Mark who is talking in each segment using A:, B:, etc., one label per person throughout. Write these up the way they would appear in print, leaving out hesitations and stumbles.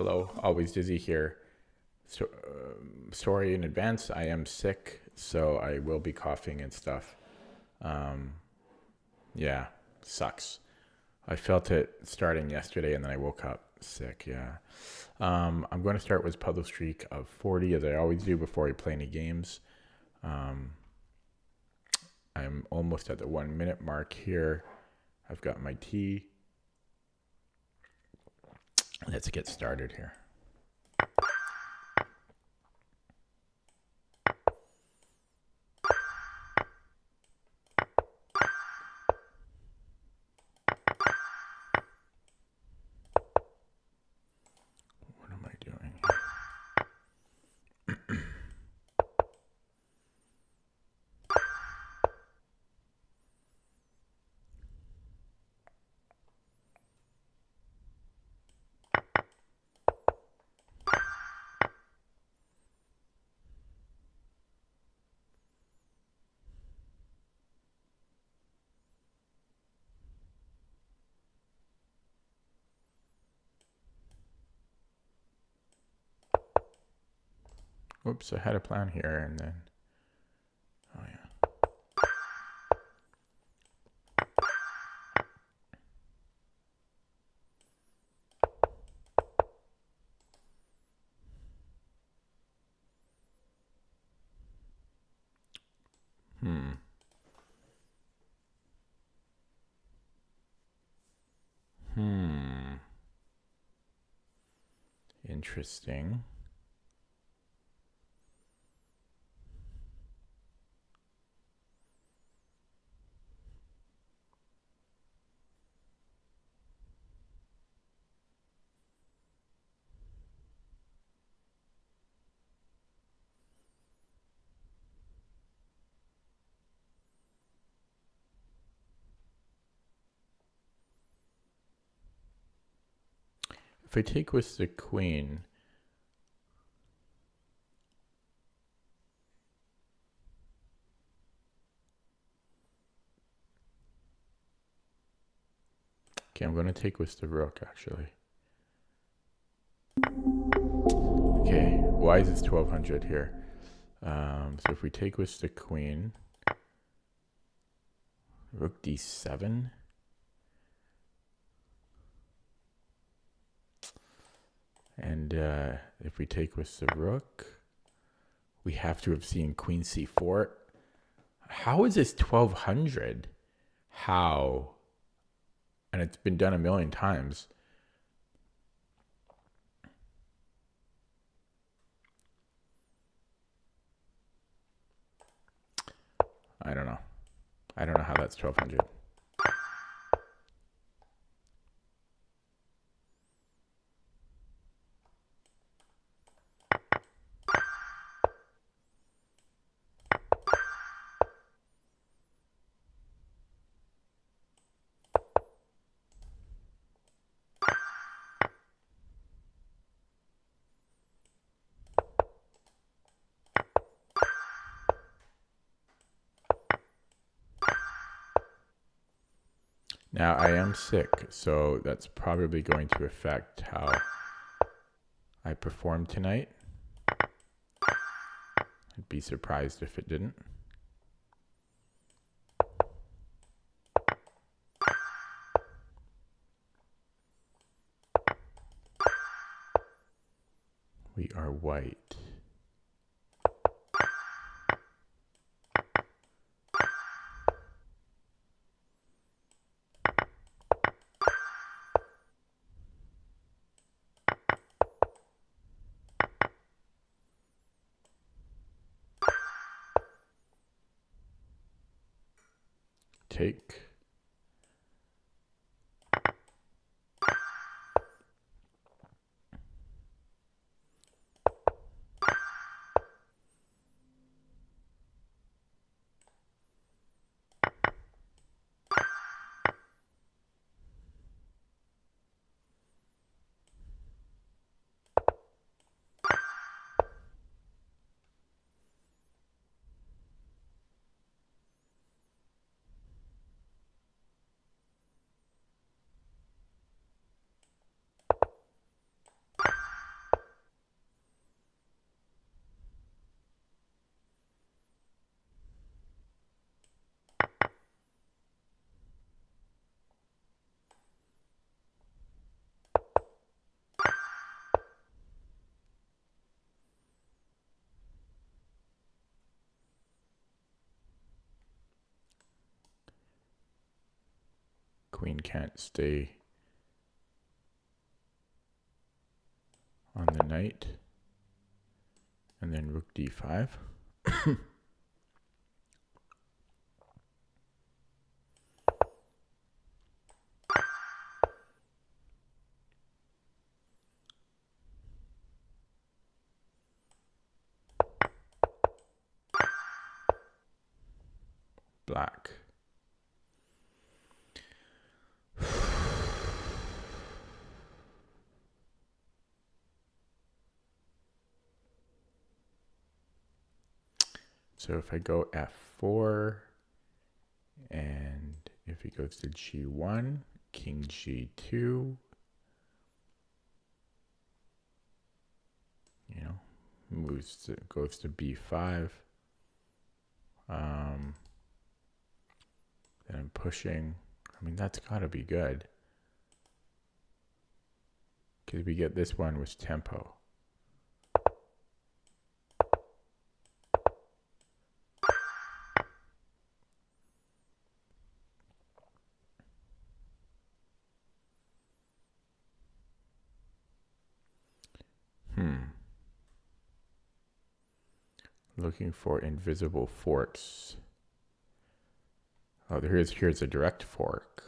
A: Hello, always dizzy here. So, sorry in advance, I am sick, so I will be coughing and stuff. Yeah, sucks. I felt it starting yesterday and then I woke up sick, yeah. I'm going to start with puzzle streak of 40 as I always do before I play any games. I'm almost at the 1 minute mark here. I've got my tea. Let's get started here. What am I doing? Oops, I had a plan here and then, oh yeah. Interesting. If I take with the queen, okay, I'm going to take with the rook actually. Okay, why is this 1200 here? So if we take with the queen, rook d7. And if we take with the rook, we have to have seen queen c4. How is this 1200? How? And it's been done a million times. I don't know. I don't know how that's 1200. Now, I am sick, so that's probably going to affect how I perform tonight. I'd be surprised if it didn't. We are white. Take. queen can't stay on the knight. And then rook d5. Black. So if I go f4, and if he goes to g1, king g2, you know, goes to b5. Then I'm pushing. I mean, that's got to be good, because we get this one with tempo. Looking for invisible forks. Oh, here's a direct fork.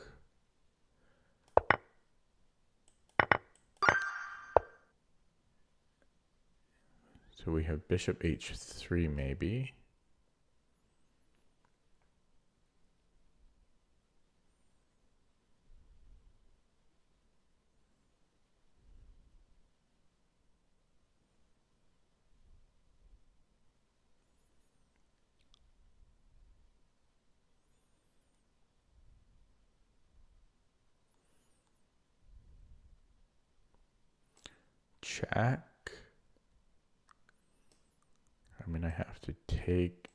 A: So we have bishop h3 maybe. Check. I mean, I have to take.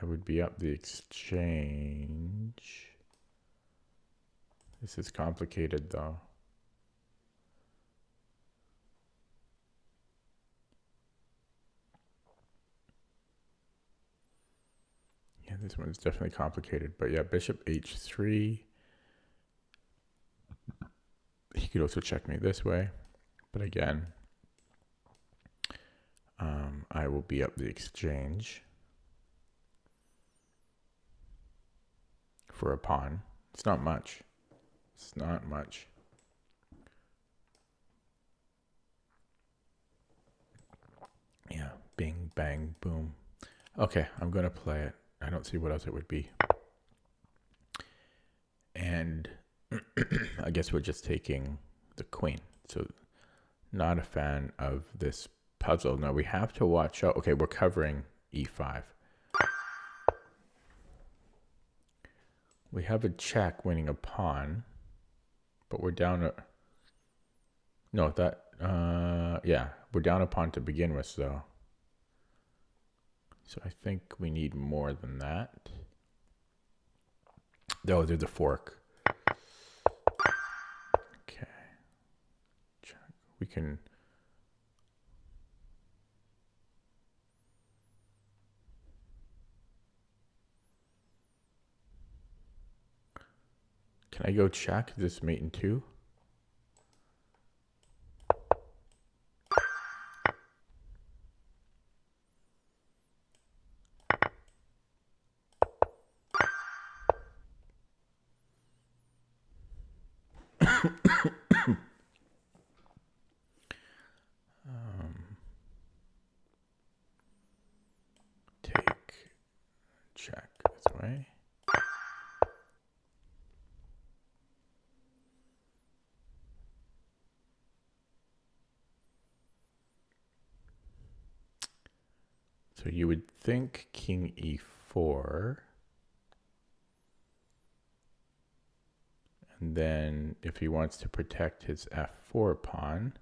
A: I would be up the exchange. This is complicated though. Yeah, this one's definitely complicated, but yeah, bishop h3. He could also check me this way, but again, I will be up the exchange for a pawn. It's not much. It's not much. Yeah, bing, bang, boom. Okay, I'm going to play it. I don't see what else it would be. And I guess we're just taking the queen. So not a fan of this puzzle. Now we have to watch out. Okay, we're covering e5. We have a check winning a pawn, but we're down a... No, that... yeah, we're down a pawn to begin with, though. So I think we need more than that. Oh, there's a fork. Okay. Check. We can... Can I go check? Is this mate in 2? Take, check this way. So you would think king e4. And then if he wants to protect his f4 pawn,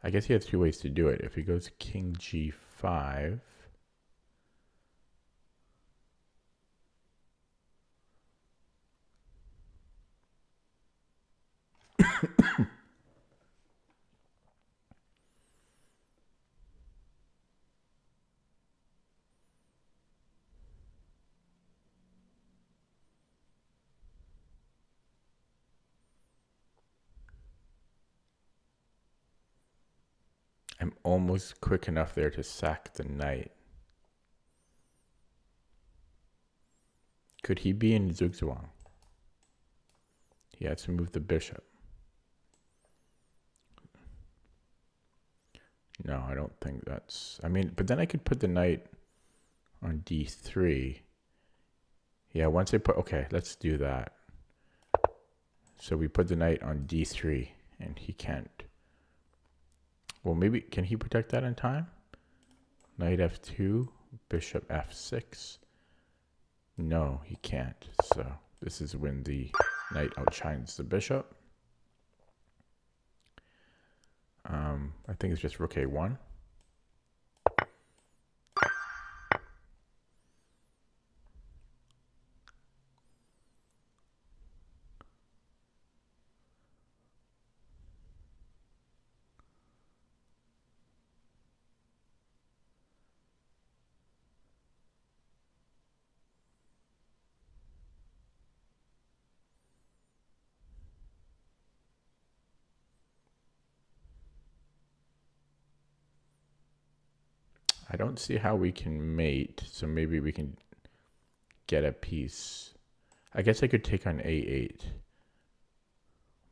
A: I guess he has 2 ways to do it. If he goes king g5, I'm almost quick enough there to sack the knight. Could he be in Zugzwang? He has to move the bishop. No, I don't think that's... I mean, but then I could put the knight on d3. Yeah, once I put... Okay, let's do that. So we put the knight on d3, and he can't. Well, maybe... Can he protect that in time? Knight f2, bishop f6. No, he can't. So this is when the knight outshines the bishop. I think it's just rook a1. I don't see how we can mate, so maybe we can get a piece. I guess I could take on a8.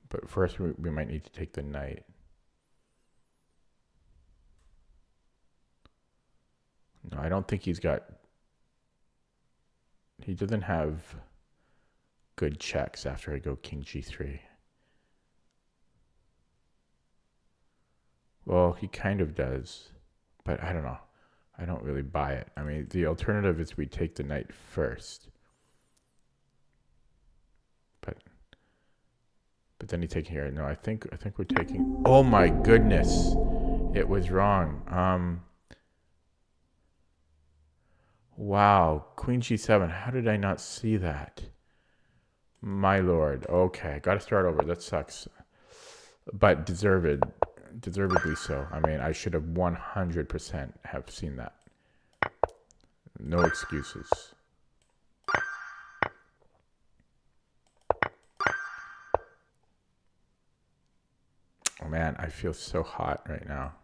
A: But first we might need to take the knight. No, I don't think he's got... He doesn't have good checks after I go king g3. Well, he kind of does, but I don't know. I don't really buy it. I mean, the alternative is we take the knight first. But then he take here. No, I think we're taking... Oh my goodness. It was wrong. Wow, queen g7. How did I not see that? My lord. Okay, got to start over. That sucks. But deservedly so. I mean, I should have 100% have seen that. No excuses. Oh man, I feel so hot right now.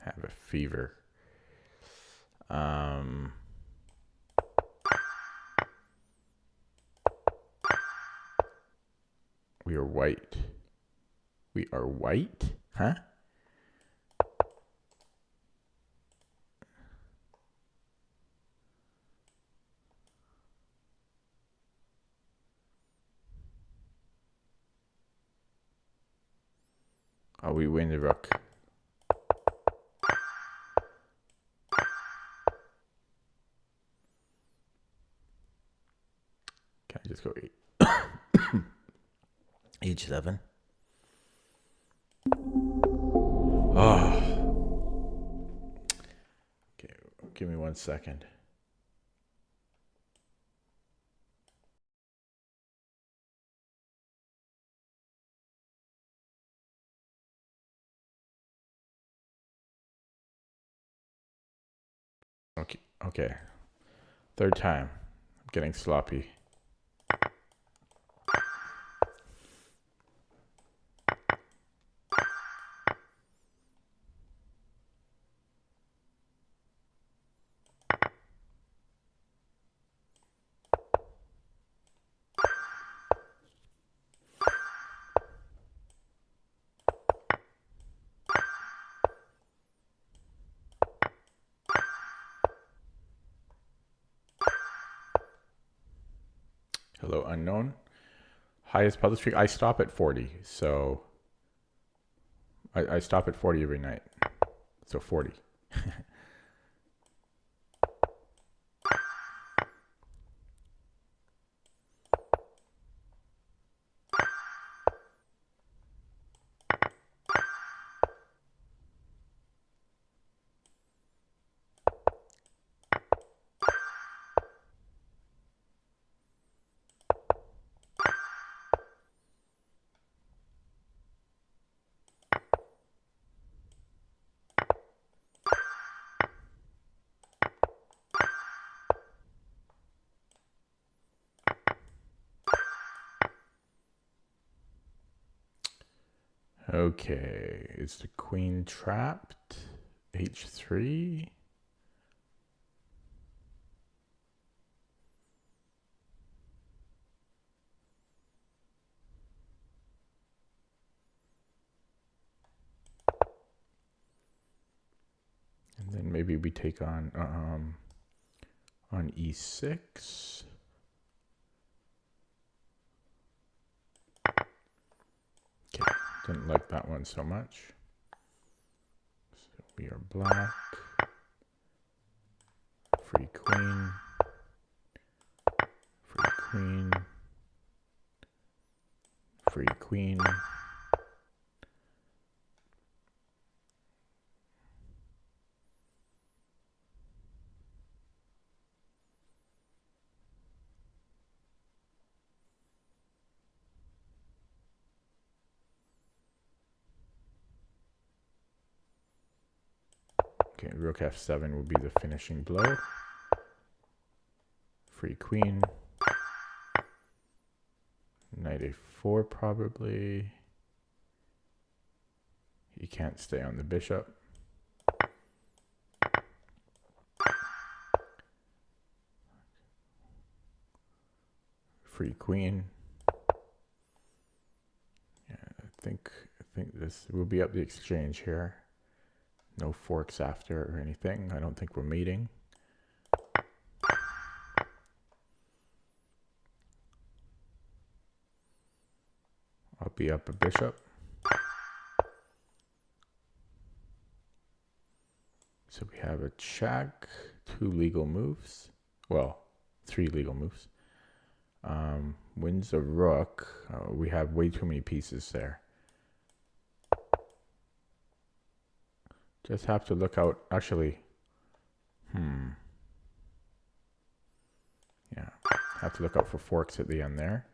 A: Have a fever. We are white. We are white? Huh? Oh, we win the rook. Can I just go h7? Oh. Okay, give me 1 second. Okay. Third time. I'm getting sloppy. Hello, unknown. Highest public streak. I stop at 40, so I stop at 40 every night. So 40. Okay, is the queen trapped? H3. And then maybe we take on E6. Okay, didn't like that one so much. So we are black. Free queen. Free queen. Free queen. Okay, rook f7 will be the finishing blow. Free queen. Knight a4 probably. He can't stay on the bishop. Free queen. Yeah, I think this will be up the exchange here. No forks after or anything. I don't think we're mating. I'll be up a bishop. So we have a check, 2 legal moves. Well, 3 legal moves. Wins a rook. We have way too many pieces there. Just have to look out. Actually, yeah, have to look out for forks at the end there.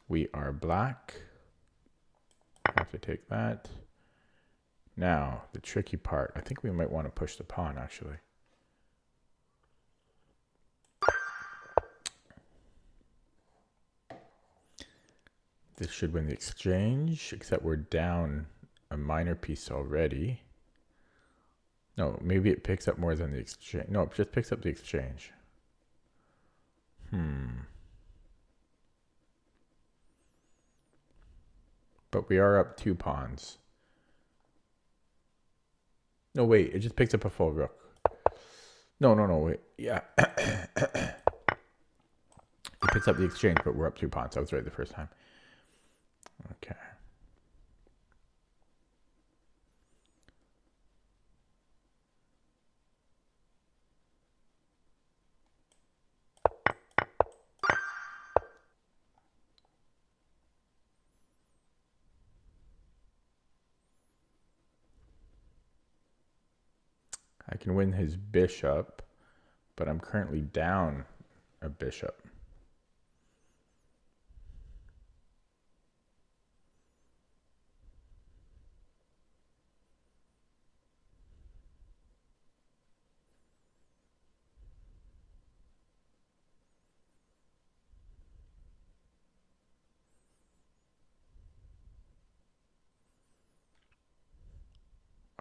A: We are black. Have to take that. Now, the tricky part. I think we might want to push the pawn, actually. This should win the exchange, except we're down a minor piece already. No, maybe it picks up more than the exchange. No, it just picks up the exchange. But we are up 2 pawns. No, wait, it just picks up a full rook. No, wait. Yeah. It picks up the exchange, but we're up 2 pawns. I was right the first time. Okay. I can win his bishop, but I'm currently down a bishop.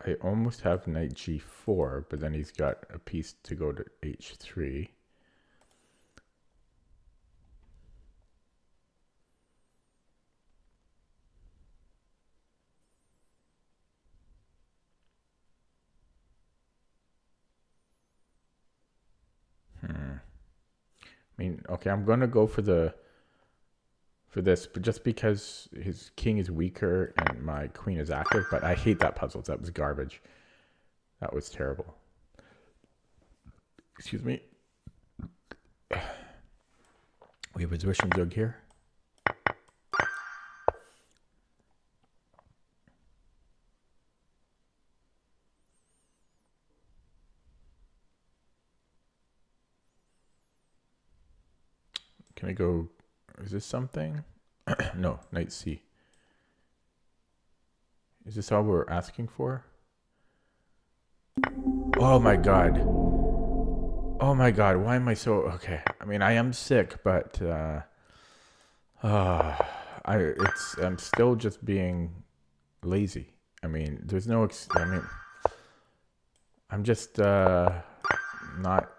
A: I almost have knight g4, but then he's got a piece to go to h3. I mean, okay, I'm going to go for this, but just because his king is weaker and my queen is active, but I hate that puzzle. That was garbage. That was terrible. Excuse me. We have a Zwischen Zug here. Can I go? Is this something? No, knight C. Is this all we're asking for? Oh my god. Oh my god, why am I so... Okay, I mean, I am sick, but... I'm still just being lazy. I mean, there's no, I mean, I'm just not,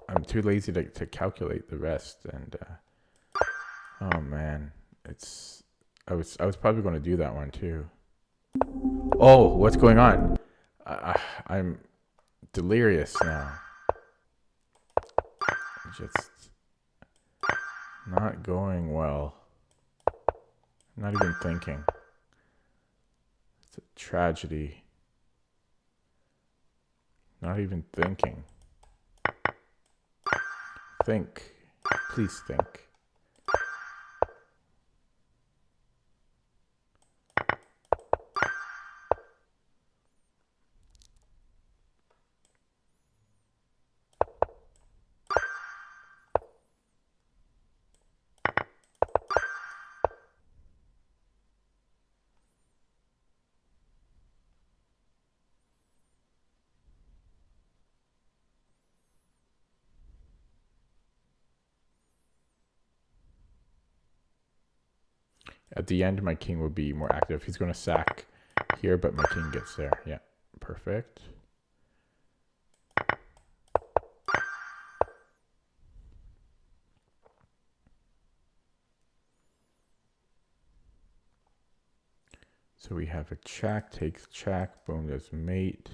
A: I'm too lazy to calculate the rest. And, oh man, I was probably going to do that one too. Oh, what's going on? I'm delirious now. Just not going well. I'm not even thinking. It's a tragedy. Not even thinking. Think. Please think. At the end, my king will be more active. He's going to sack here, but my king gets there. Yeah, perfect. So we have a check, takes check, boom, there's mate.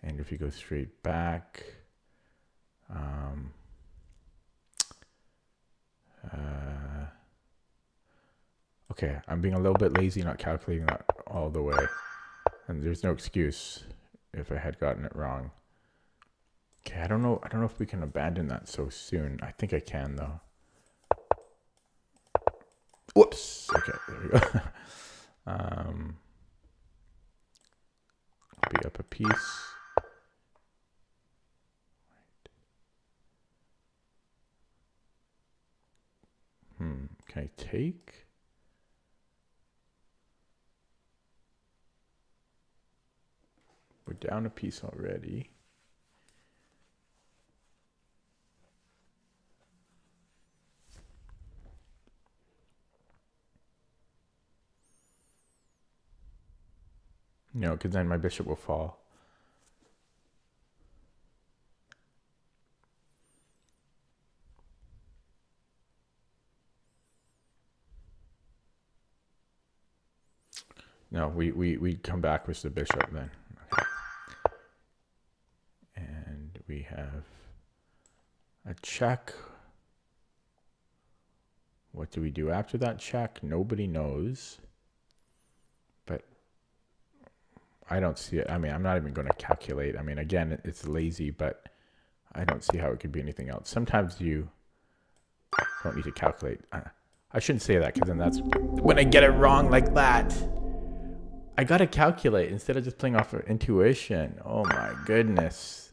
A: And if you go straight back, okay, I'm being a little bit lazy, not calculating that all the way. And there's no excuse if I had gotten it wrong. Okay, I don't know if we can abandon that so soon. I think I can though. Whoops. Okay, there we go. Be up a piece. Can I take? We're down a piece already. No, because then my bishop will fall. No, we come back with the bishop then. Okay. And we have a check. What do we do after that check? Nobody knows. But I don't see it. I mean, I'm not even going to calculate. I mean, again, it's lazy, but I don't see how it could be anything else. Sometimes you don't need to calculate. I shouldn't say that because then that's when I get it wrong like that. I got to calculate instead of just playing off of intuition. Oh my goodness.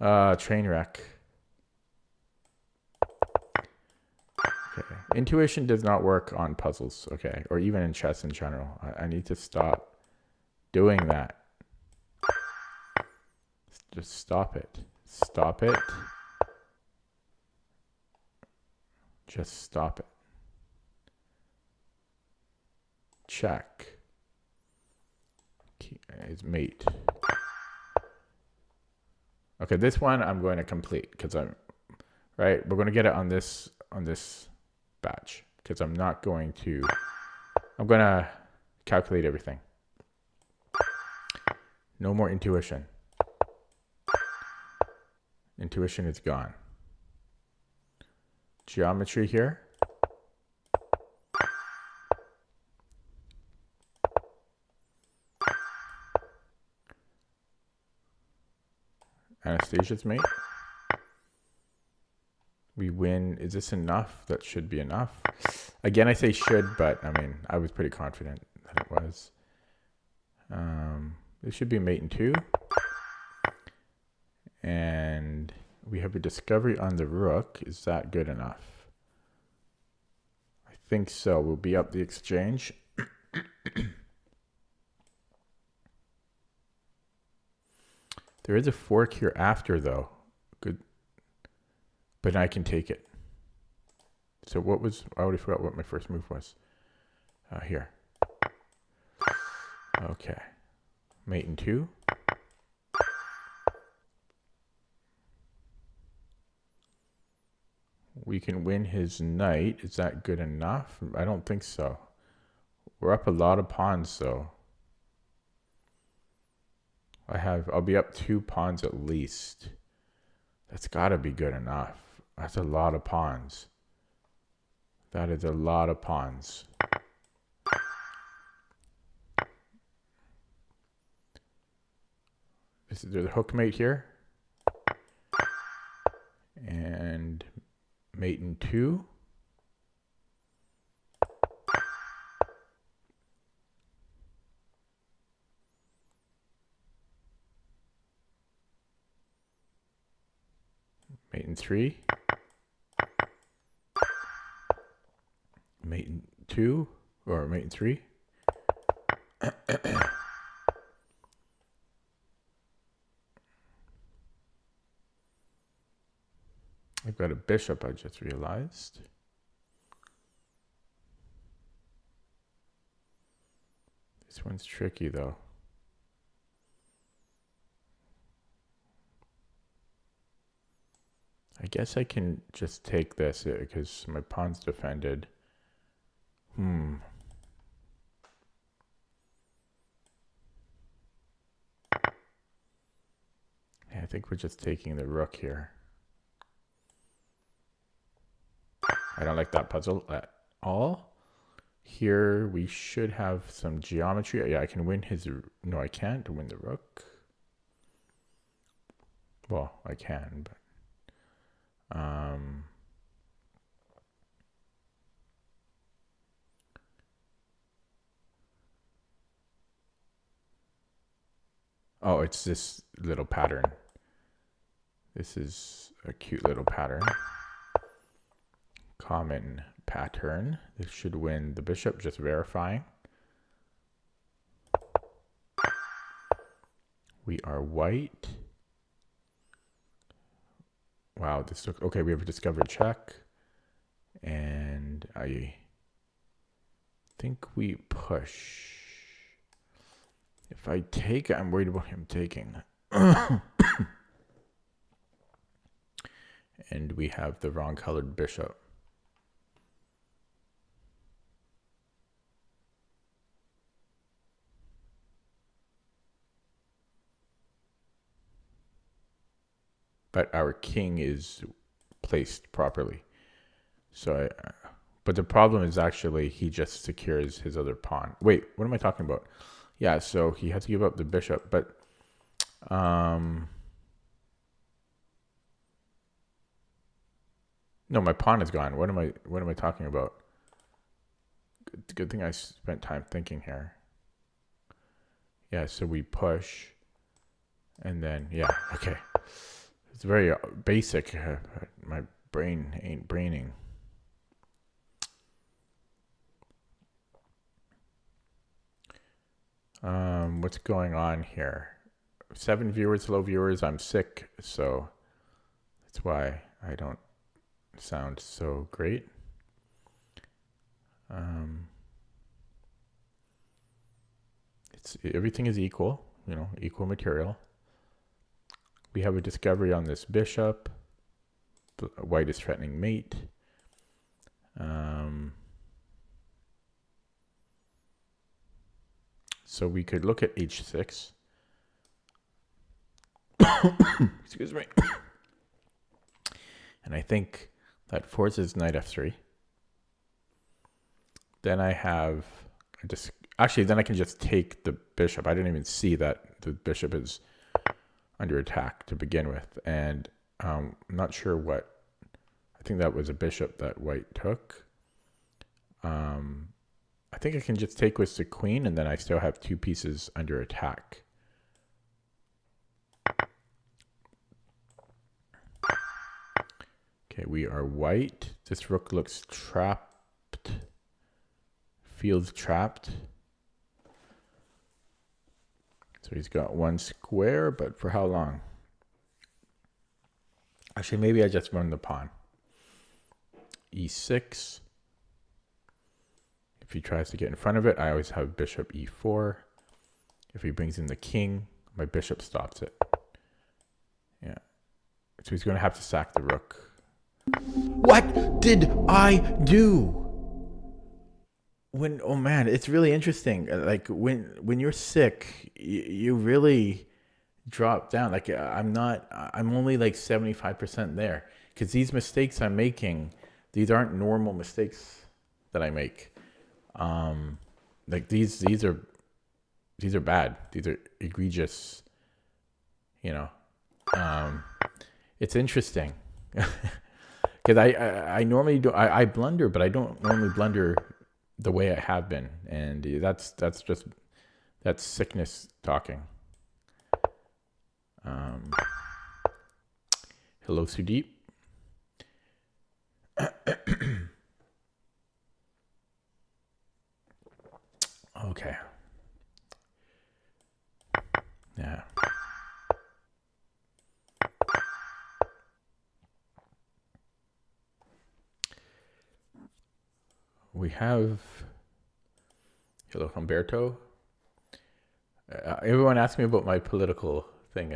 A: Train wreck. Okay. Intuition does not work on puzzles, okay? Or even in chess in general. I need to stop doing that. Just stop it. Stop it. Just stop it. Check. Is mate. Okay, this one I'm going to complete because I'm right. We're going to get it on this batch because I'm not going to. I'm going to calculate everything. No more intuition. Intuition is gone. Geometry here. Anastasia's mate. We win. Is this enough? That should be enough. Again, I say should, but I mean, I was pretty confident that it was. This should be mate in 2. And we have a discovery on the rook. Is that good enough? I think so. We'll be up the exchange. There is a fork here after, though. Good. But I can take it. So what was... I already forgot what my first move was. Here. Okay. Mate in 2. We can win his knight. Is that good enough? I don't think so. We're up a lot of pawns though. I'll be up 2 pawns at least. That's gotta be good enough. That's a lot of pawns. That is a lot of pawns. There's a hook mate here. And mate in 2. Mate in 3. Mate in 2 or mate in 3. I've got a bishop, I just realized. This one's tricky though. I guess I can just take this because my pawn's defended. Yeah, I think we're just taking the rook here. I don't like that puzzle at all. Here we should have some geometry. Yeah, I can win his... No, I can't win the rook. Well, I can, but... Oh, it's this little pattern. This is a cute little pattern. Common pattern. This should win the bishop, just verifying. We are white. Wow, this looks okay. We have a discovered check, and I think we push. If I take, I'm worried about him taking. And we have the wrong colored bishop. But our king is placed properly. So, but the problem is actually he just secures his other pawn. Wait, what am I talking about? Yeah, so he has to give up the bishop, but no, my pawn is gone. What am I talking about? Good thing I spent time thinking here. Yeah, so we push, and then yeah, okay. It's very basic. My brain ain't braining. What's going on here? 7 viewers, low viewers. I'm sick, so that's why I don't sound so great. Everything is equal, you know, equal material. We have a discovery on this bishop. White is threatening mate. So we could look at h6. Excuse me. And I think that forces knight f3. Then I have actually then I can just take the bishop. I didn't even see that the bishop is under attack to begin with, and I'm not sure what. I think that was a bishop that white took. I think I can just take with the queen, and then I still have 2 pieces under attack. Okay, we are white. This rook looks trapped. Feels trapped. So he's got 1 square, but for how long? Actually, maybe I just run the pawn. E6. If he tries to get in front of it, I always have bishop e4. If he brings in the king, my bishop stops it. Yeah. So he's going to have to sack the rook. What did I do? Oh man, it's really interesting. Like when you're sick, you really drop down. Like I'm only like 75% there. Because these mistakes I'm making, these aren't normal mistakes that I make. Like these are bad. These are egregious. It's interesting because I normally do. I blunder, but I don't normally blunder the way I have been, and that's sickness talking. Hello, Sudeep. Okay. Yeah. We have, hello, Humberto. Everyone asked me about my political thing.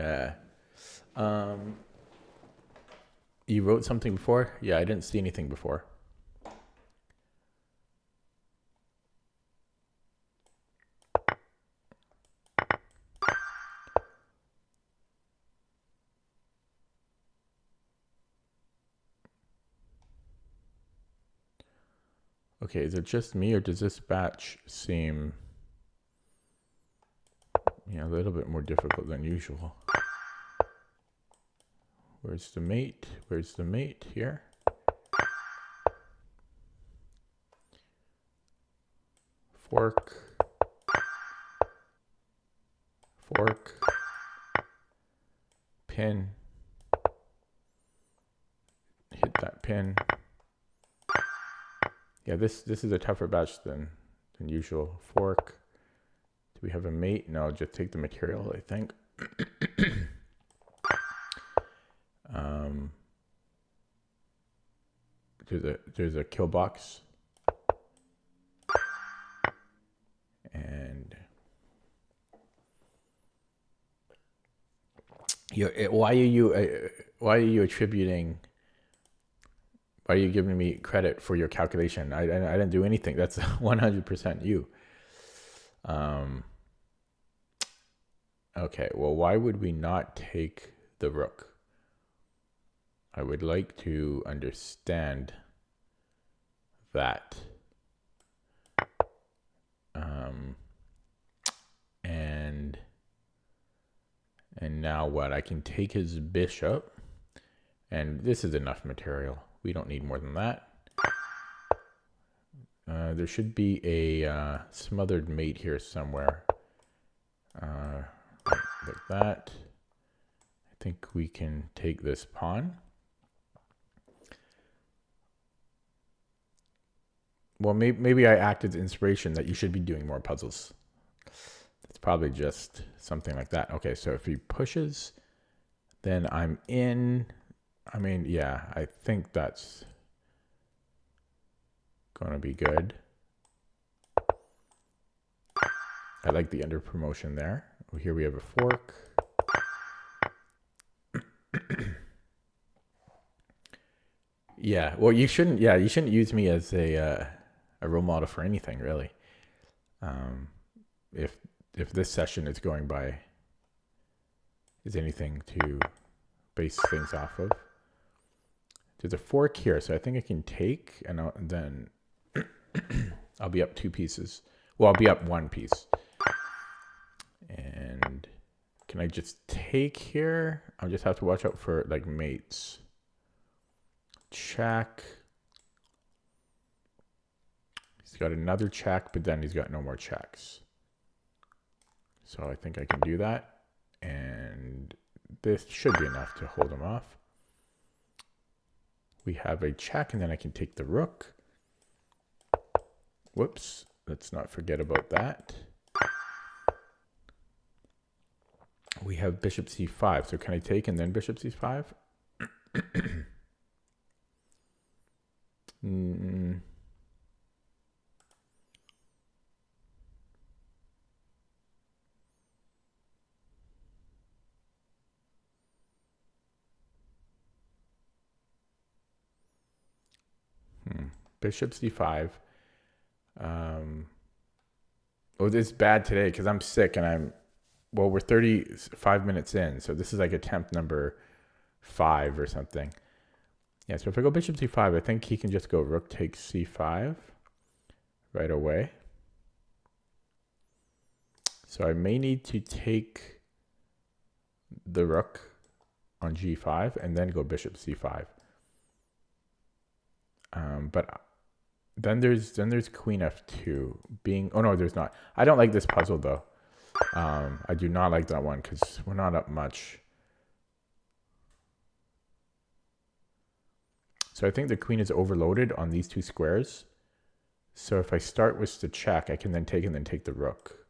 A: You wrote something before? Yeah, I didn't see anything before. Okay, is it just me or does this batch seem a little bit more difficult than usual? Where's the mate? Where's the mate here? Fork. Fork. Pin. Hit that pin. Yeah, this is a tougher batch than usual. Fork. Do we have a mate? No, just take the material, I think. There's a kill box. And why are you attributing? Why are you giving me credit for your calculation? I didn't do anything. That's 100% you. Okay, well, why would we not take the rook? I would like to understand that. And now what? I can take his bishop, and this is enough material. We don't need more than that. There should be a smothered mate here somewhere. Like that. I think we can take this pawn. Well, maybe I acted as inspiration that you should be doing more puzzles. It's probably just something like that. Okay, so if he pushes, then I'm in. I mean, yeah, I think that's going to be good. I like the under promotion there. Here we have a fork. Yeah, well, you shouldn't use me as a role model for anything, really. If this session is going by, is anything to base things off of. There's a fork here, so I think I can take, and then I'll be up 2 pieces. Well, I'll be up 1 piece. And can I just take here? I'll just have to watch out for like mates. Check. He's got another check, but then he's got no more checks. So I think I can do that. And this should be enough to hold him off. We have a check, and then I can take the rook. Whoops. Let's not forget about that. We have bishop c5. So can I take and then bishop c5? Bishop c5. Oh, this is bad today because I'm sick and we're 35 minutes in. So this is like attempt number 5 or something. Yeah, so if I go bishop c5, I think he can just go rook takes c5 right away. So I may need to take the rook on g5 and then go bishop c5. But then there's queen f2 being, oh no, there's not. I don't like this puzzle though. I do not like that one because we're not up much. So I think the queen is overloaded on these two squares. So if I start with the check, I can then take and then take the rook.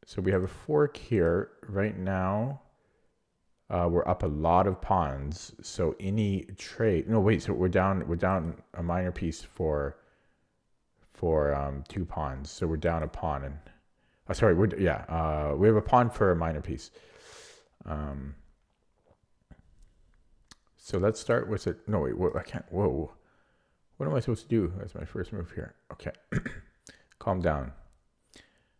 A: So we have a fork here right now. We're up a lot of pawns. So any trade, no wait, so we're down a minor piece for 2 pawns. So we're down a pawn and sorry, we have a pawn for a minor piece. So let's start with it. No wait, I can't. Whoa, what am I supposed to do? That's my first move here. Okay, calm down.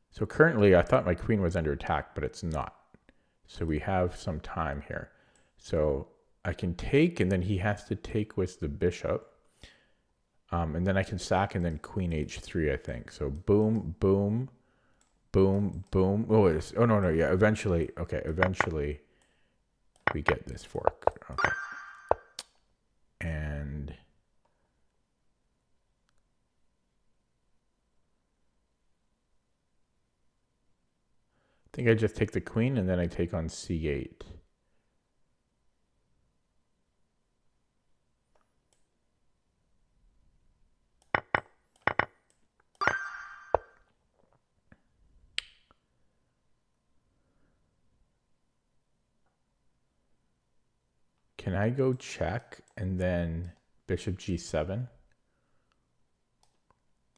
A: So currently, I thought my queen was under attack, but it's not. So we have some time here. So I can take, and then he has to take with the bishop. And then I can sack, and then queen h3, I think. So boom, boom, boom, boom. Oh, no, yeah, eventually. Okay, eventually we get this fork. Okay. And I think I just take the queen and then I take on c8. Can I go check and then bishop g7?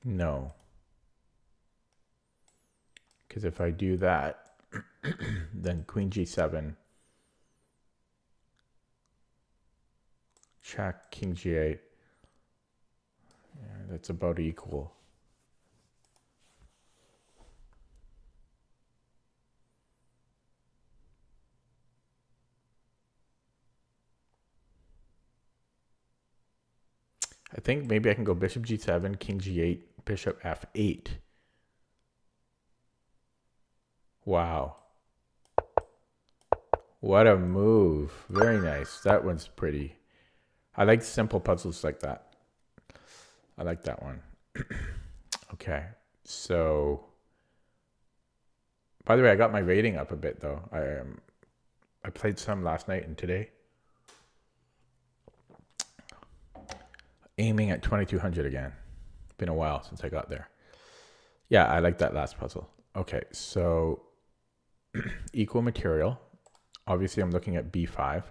A: No. Because if I do that, then queen g7, check, king g8. Yeah, that's about equal. I think maybe I can go bishop g7, king g8, bishop f8. Wow. What a move. Very nice. That one's pretty. I like simple puzzles like that. I like that one. Okay. So, by the way, I got my rating up a bit though. I played some last night and today. Aiming at 2200 again. Been a while since I got there. Yeah, I like that last puzzle. Okay, so equal material. Obviously, I'm looking at b5.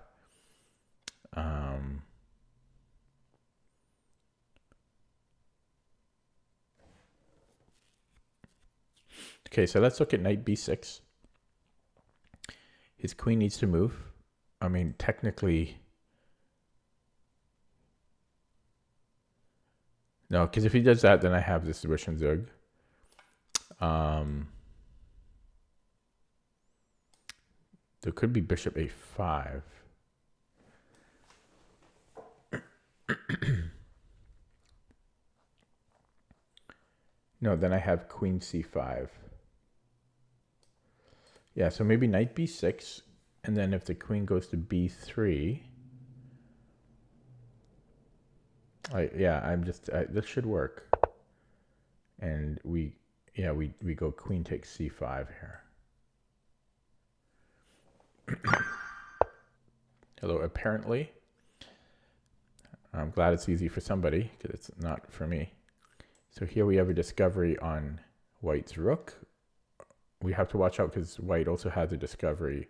A: Okay, so let's look at knight b6. His queen needs to move. I mean, technically... No, because if he does that, then I have this Zwischenzug. There could be bishop a5. No, then I have queen c5. Yeah, so maybe knight b6, and then if the queen goes to b3... this should work. And we go queen takes c5 here. Hello, apparently. I'm glad it's easy for somebody, because it's not for me. So here we have a discovery on white's rook. We have to watch out because white also has a discovery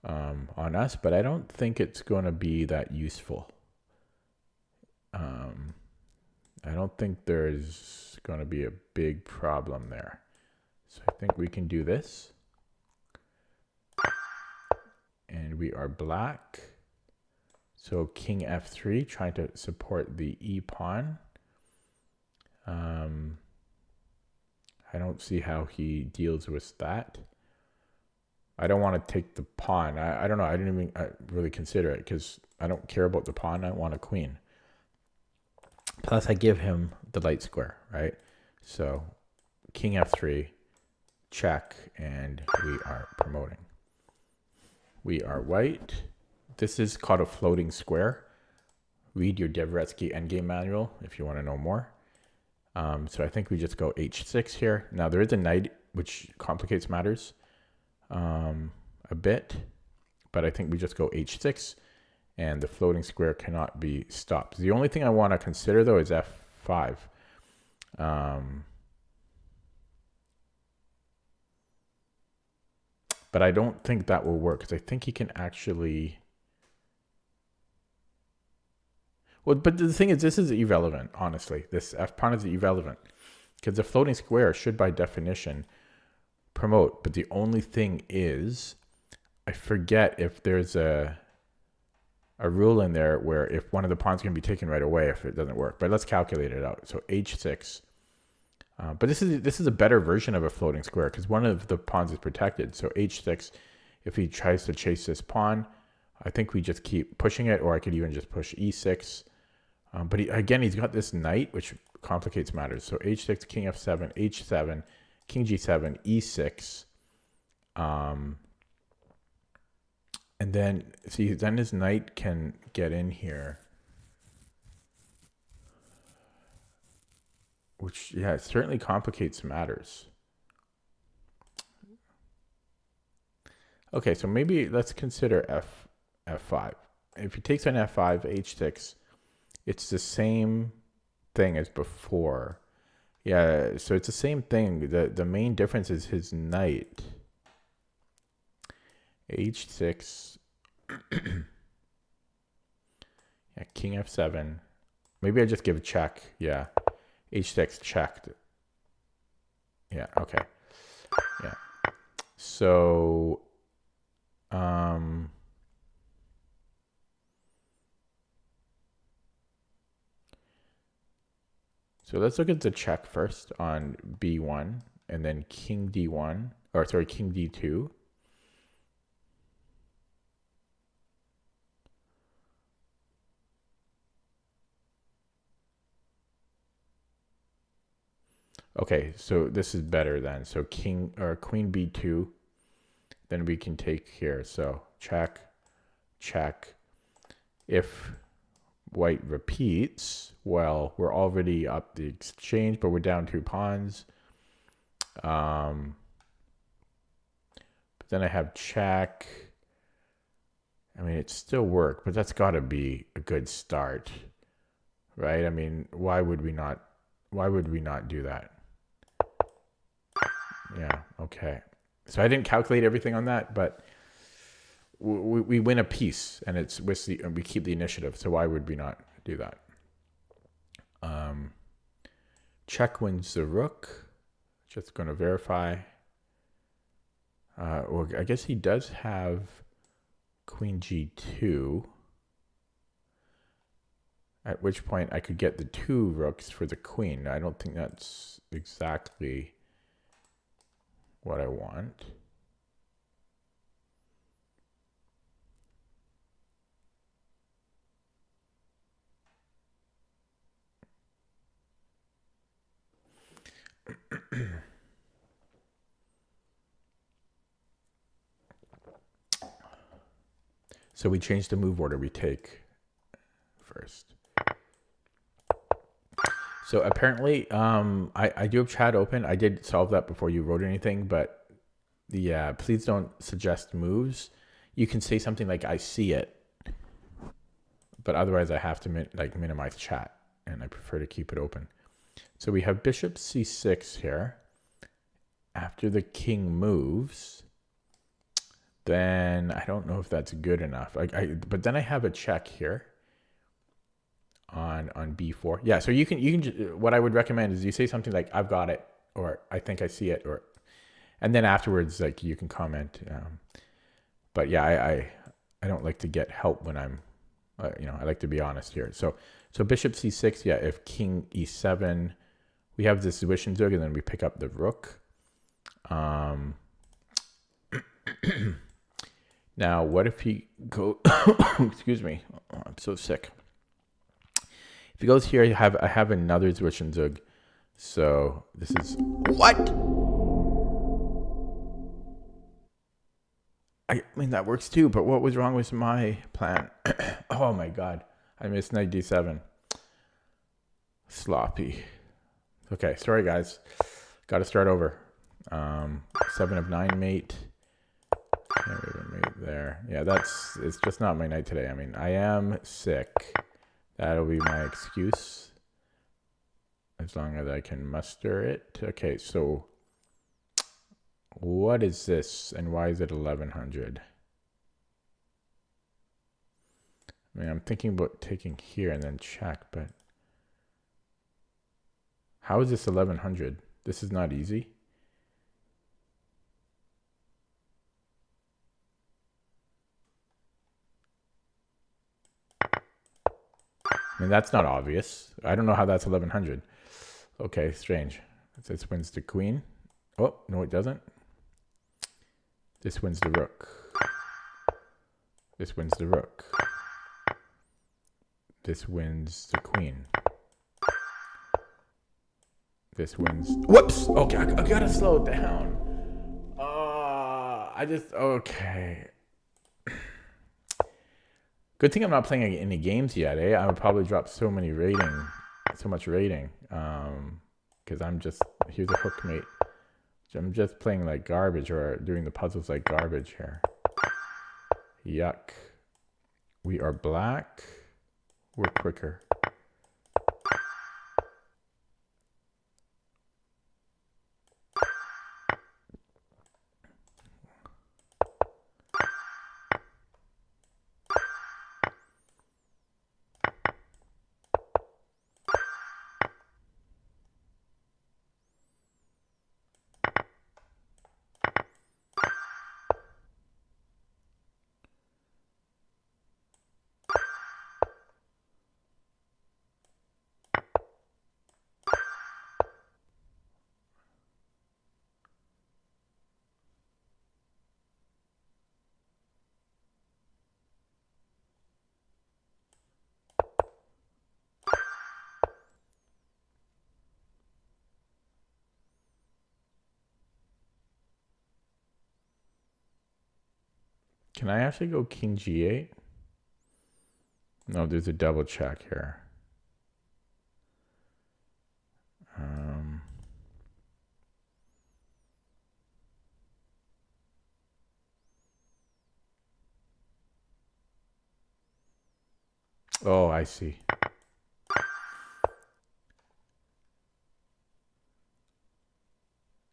A: on us, but I don't think it's going to be that useful. I don't think there's going to be a big problem there. So I think we can do this. And we are black. So king f3, trying to support the e pawn. I don't see how he deals with that. I don't want to take the pawn. I don't know. I didn't even really consider it because I don't care about the pawn. I want a queen. Plus, I give him the light square, right? So king f3, check, and we are promoting. We are white. This is called a floating square. Read your Dvoretsky endgame manual if you want to know more. So I think we just go h6 here. Now there is a knight, which complicates matters a bit, but I think we just go h6, and the floating square cannot be stopped. The only thing I want to consider though is f5. But I don't think that will work because I think he can actually. Well, but the thing is, this is irrelevant, honestly. This f pawn is irrelevant because the floating square should, by definition, promote. But the only thing is, I forget if there's a rule in there where if one of the pawns can be taken right away if it doesn't work. But let's calculate it out. So h6. But this is a better version of a floating square because one of the pawns is protected. So h6, if he tries to chase this pawn, I think we just keep pushing it, or I could even just push e6. But he's got this knight, which complicates matters. So h6, king f7, h7, king g7, e6. And then, see, then his knight can get in here. Which, yeah, it certainly complicates matters. Okay, so maybe let's consider f5. If he takes on f5, h6, it's the same thing as before. Yeah, so it's the same thing. The main difference is his knight. h6. Yeah, king f7. Maybe I just give a check. Yeah. h6 checked. Yeah, okay. Yeah. So so let's look at the check first on b1 and then king d1, or sorry, king d2. Okay, so this is better then. So king or queen b2, then we can take here. So check, check. If white repeats, well, we're already up the exchange, but we're down 2 pawns. But then I have check. I mean, it still worked, but that's got to be a good start, right? I mean, why would we not do that? Yeah, okay. So I didn't calculate everything on that, but we win a piece, and it's with we keep the initiative. So why would we not do that? Check wins the rook. Just going to verify. Well, I guess he does have queen g2. At which point I could get the 2 rooks for the queen. I don't think that's exactly what I want. So we change the move order. We take first. So apparently, I do have chat open. I did solve that before you wrote anything, but please don't suggest moves. You can say something like, I see it, but otherwise I have to minimize chat, and I prefer to keep it open. So we have bishop c6 here. After the king moves, then I don't know if that's good enough. But then I have a check here on b4. Yeah, so you can what I would recommend is you say something like, I've got it, or I think I see it, and then afterwards, like, you can comment. But yeah, I don't like to get help when I'm You know, I like to be honest here. So bishop c6, yeah, if king e7, we have this Zwischenzug, and then we pick up the rook. Now, what if he go? Excuse me, I'm so sick. If he goes here, I have another Zwischenzug. So this is what? I mean, that works too, but what was wrong with my plan? Oh my god, I missed knight d7. Sloppy. Okay, sorry guys, got to start over. 7 of 9 mate. Mate there. Yeah, it's just not my night today. I mean, I am sick. That'll be my excuse, as long as I can muster it. Okay, so what is this, and why is it 1100? I mean, I'm thinking about taking here and then check, but how is this 1100? This is not easy. I mean, that's not obvious. I don't know how that's 1100. Okay, strange. This wins the queen. Oh, no, it doesn't. This wins the rook. This wins the rook. This wins the queen. This wins. Whoops! Okay, I gotta slow it down. Okay. Good thing I'm not playing any games yet, eh? I would probably drop so much rating. Because here's a hook mate. I'm just playing like garbage, or doing the puzzles like garbage here. Yuck. We are black. We're quicker. Can I actually go king g8? No, there's a double check here. Oh, I see.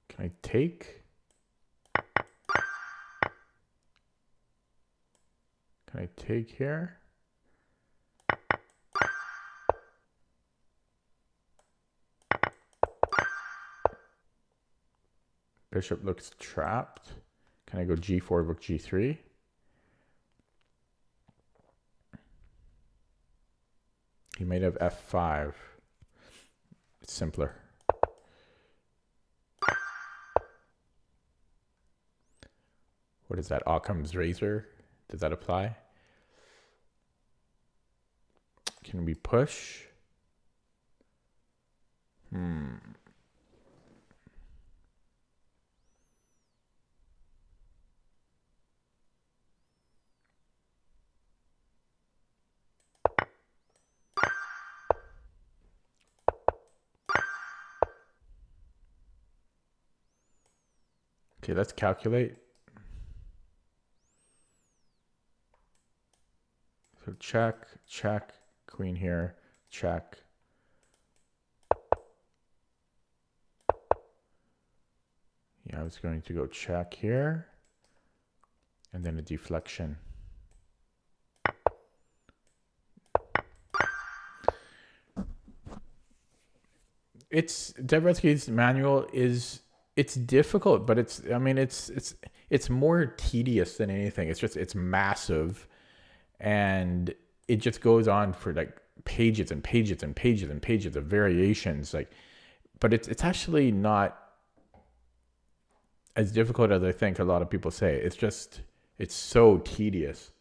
A: Can I take? Can I take here? Bishop looks trapped. Can I go g4, rook g3? He might have f5. It's simpler. What is that? Occam's razor? Does that apply? Can we push? Okay, let's calculate. So check, check, queen here, check. Yeah, I was going to go check here, and then a deflection. Debretzky's manual is, it's difficult, but it's more tedious than anything. It's massive, and it just goes on for like pages and pages and pages and pages of variations. Like, but it's actually not as difficult as I think a lot of people say. It's so tedious.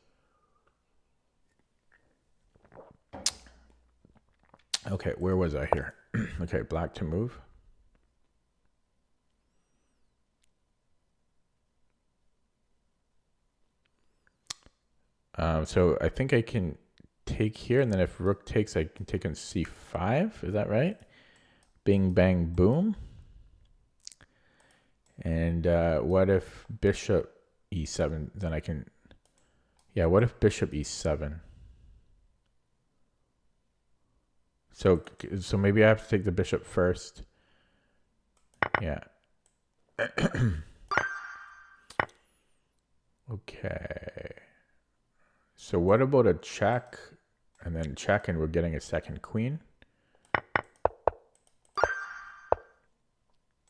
A: Okay, where was I here? Okay, black to move. So I think I can take here, and then if rook takes, I can take on c5. Is that right? Bing, bang, boom. And what if bishop e7? Then I can... Yeah, what if bishop e7? So maybe I have to take the bishop first. Yeah. Okay. So what about a check? And then check, and we're getting a second queen.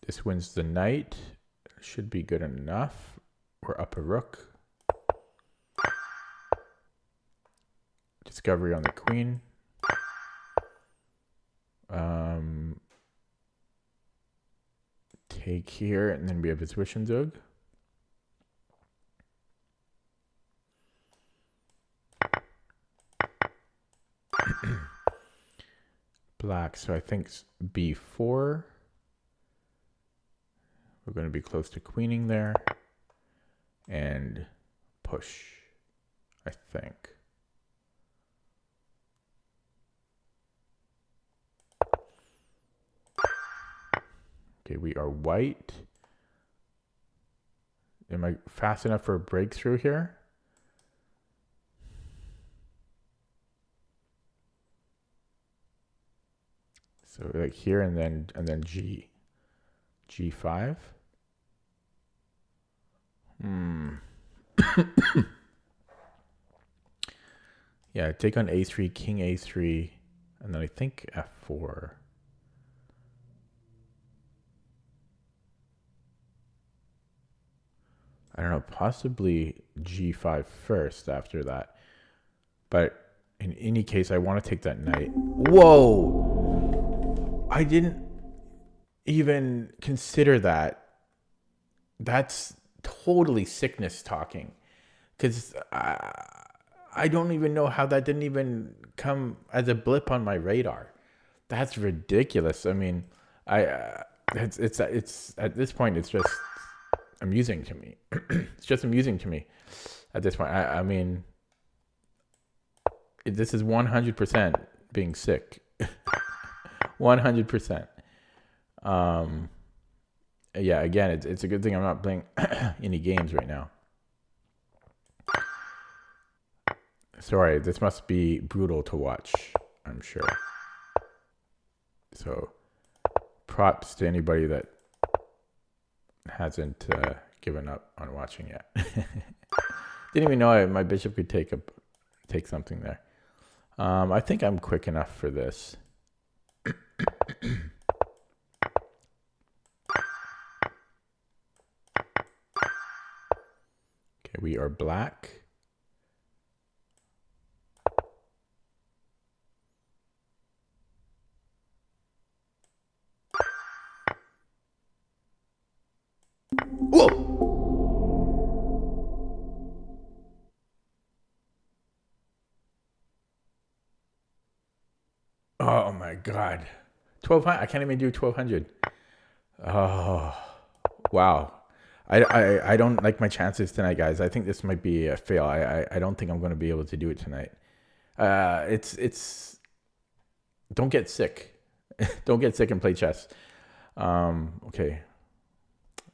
A: This wins the knight. Should be good enough. We're up a rook. Discovery on the queen. Take here, and then we have a Zwischenzug. Black, so I think b4. We're going to be close to queening there. And push, I think. Okay, we are white. Am I fast enough for a breakthrough here? So like here, and then G5. Yeah, take on A3, king A3, and then I think F4. I don't know, possibly G5 first after that. But in any case, I want to take that knight. Whoa! I didn't even consider that. That's totally sickness talking. Because I don't even know how that didn't even come as a blip on my radar. That's ridiculous. I mean, it's at this point, it's just amusing to me. It's just amusing to me at this point. I mean, this is 100% being sick. 100%. Yeah, again, it's a good thing I'm not playing any games right now. Sorry, this must be brutal to watch, I'm sure. So, props to anybody that hasn't given up on watching yet. Didn't even know my bishop could take something there. I think I'm quick enough for this. Okay, we are black. Whoa! Oh my God. 1200. I can't even do 1200. Oh, wow. I don't like my chances tonight, guys. I think this might be a fail. I don't think I'm going to be able to do it tonight. It's don't get sick. Don't get sick and play chess. Okay.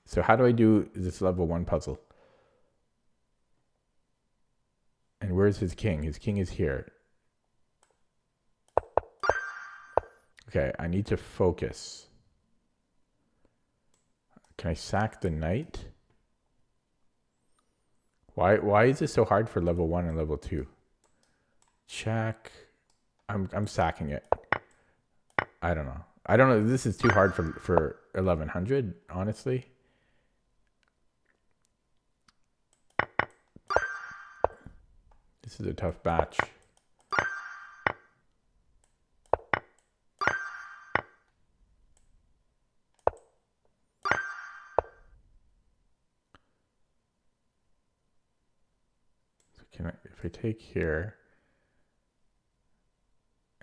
A: So how do I do this level 1 puzzle? And where's his king? His king is here. Okay, I need to focus. Can I sack the knight? Why is this so hard for level 1 and level 2? Check. I'm sacking it. I don't know. I don't know. This is too hard for 1100, honestly. This is a tough batch. take here.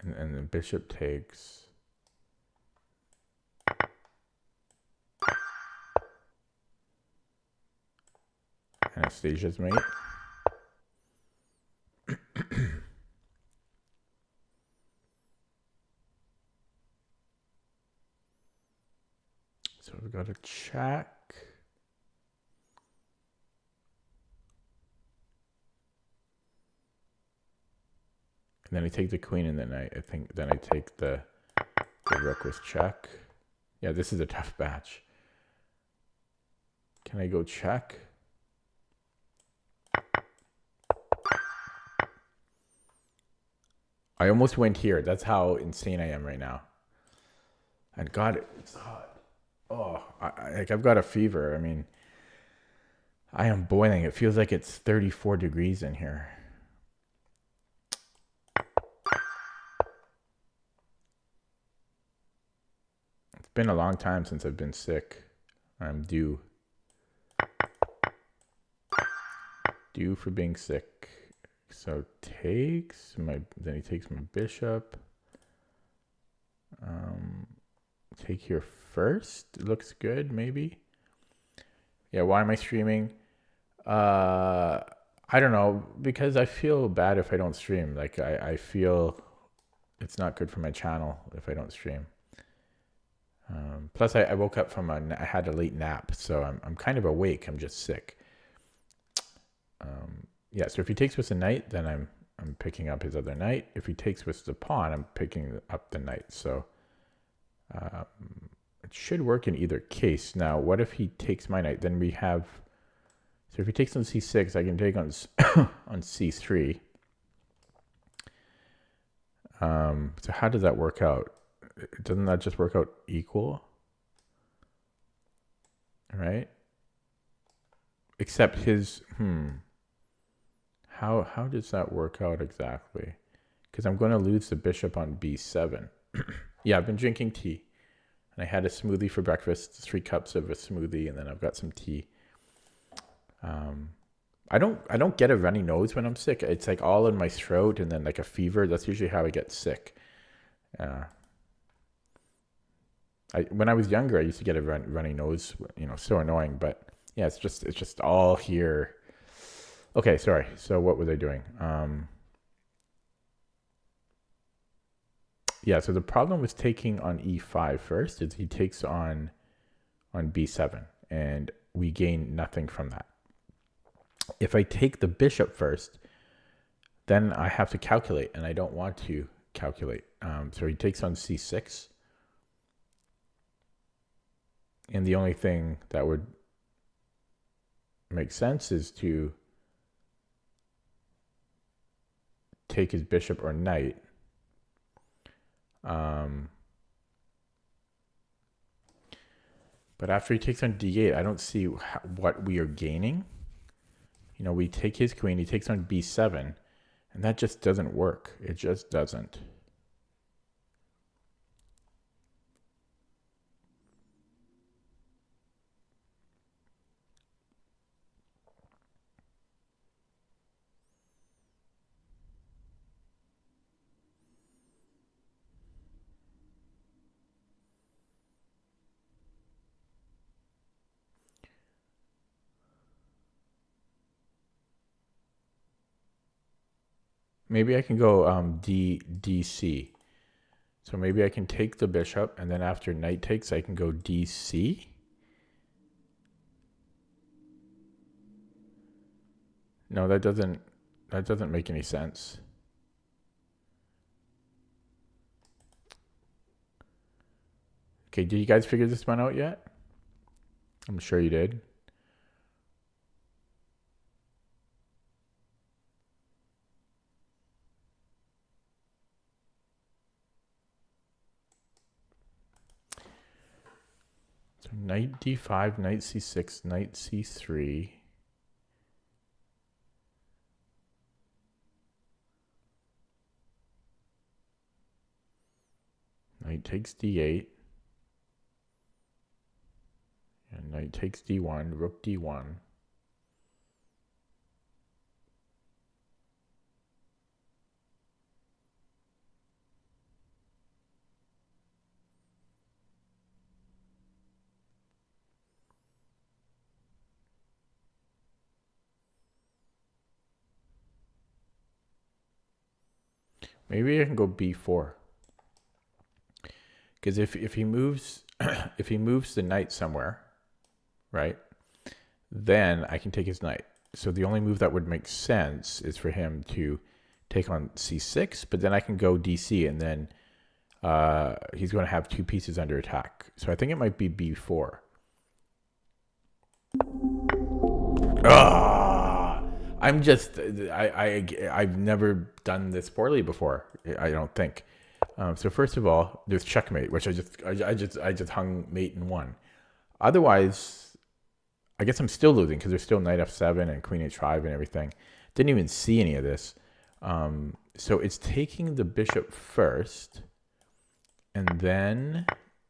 A: And the bishop takes. Anastasia's mate. So we've got a check. And then I take the queen and then I think then I take the rook with check. Yeah, this is a tough batch. Can I go check? I almost went here. That's how insane I am right now. And God, it's hot. Oh, I've got a fever. I mean, I am boiling. It feels like it's 34 degrees in here. It's been a long time since I've been sick. I'm due for being sick. So then he takes my bishop. Take here first. It looks good, maybe. Yeah, why am I streaming? I don't know, because I feel bad if I don't stream. Like I feel it's not good for my channel if I don't stream. Plus I woke up I had a late nap, so I'm kind of awake. I'm just sick. Yeah, so if he takes with the knight, then I'm picking up his other knight. If he takes with the pawn, I'm picking up the knight. So it should work in either case. Now, what if he takes my knight? Then we have... So if he takes on c6, I can take on on c3. So how does that work out? Doesn't that just work out equal? Right? Except his... How does that work out exactly? Because I'm going to lose the bishop on b7. Yeah, I've been drinking tea. And I had a smoothie for breakfast, 3 cups of a smoothie, and then I've got some tea. I don't get a runny nose when I'm sick. It's like all in my throat and then like a fever. That's usually how I get sick. When I was younger, I used to get a runny nose, so annoying. But yeah, it's just all here. Okay, sorry. So what was I doing? Yeah, so the problem with taking on e5 first is he takes on b7, and we gain nothing from that. If I take the bishop first, then I have to calculate, and I don't want to calculate. So he takes on c6. And the only thing that would make sense is to take his bishop or knight. But after he takes on d8, I don't see what we are gaining. We take his queen, he takes on b7, and that just doesn't work. It just doesn't. Maybe I can go DC. So maybe I can take the bishop, and then after knight takes, I can go DC. No, that doesn't make any sense. Okay, did you guys figure this one out yet? I'm sure you did. So knight d5, knight c6, knight c3. Knight takes d8. And knight takes d1, rook d1. Maybe I can go b4. Because if he moves if he moves the knight somewhere, right, then I can take his knight. So the only move that would make sense is for him to take on c6, but then I can go dc, and then he's going to have 2 pieces under attack. So I think it might be b4. I'm just I've never done this poorly before. I don't think. So first of all, there's checkmate, which I just hung mate and won. Otherwise, I guess I'm still losing because there's still knight f7 and queen h5 and everything. Didn't even see any of this. So it's taking the bishop first, and then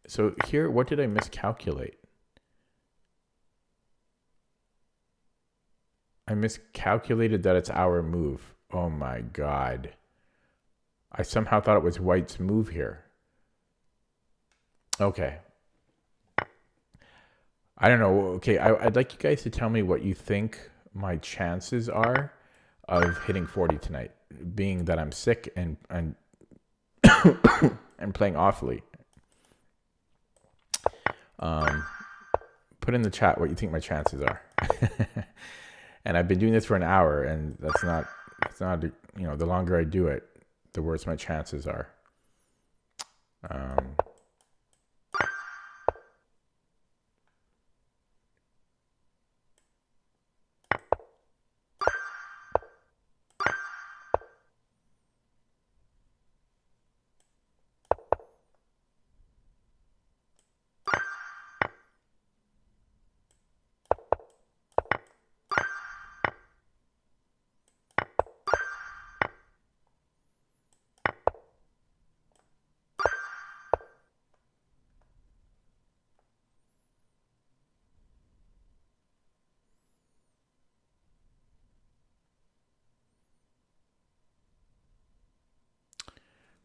A: so here, what did I miscalculate? I miscalculated that it's our move. Oh my God. I somehow thought it was white's move here. Okay. I don't know. Okay, I'd like you guys to tell me what you think my chances are of hitting 40 tonight, being that I'm sick and and playing awfully. Put in the chat what you think my chances are. And I've been doing this for an hour, and it's not, you know, the longer I do it, the worse my chances are.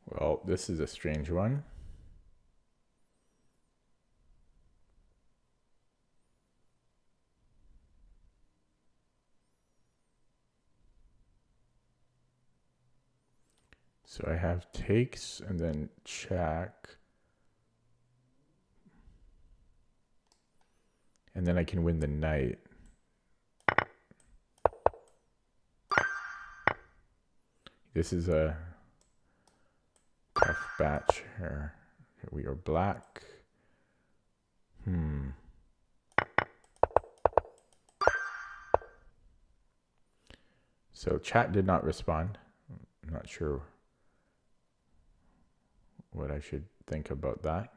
A: Well, this is a strange one. So I have takes and then check. And then I can win the knight. This is a tough batch here. We are black. So chat did not respond. I'm not sure what I should think about that.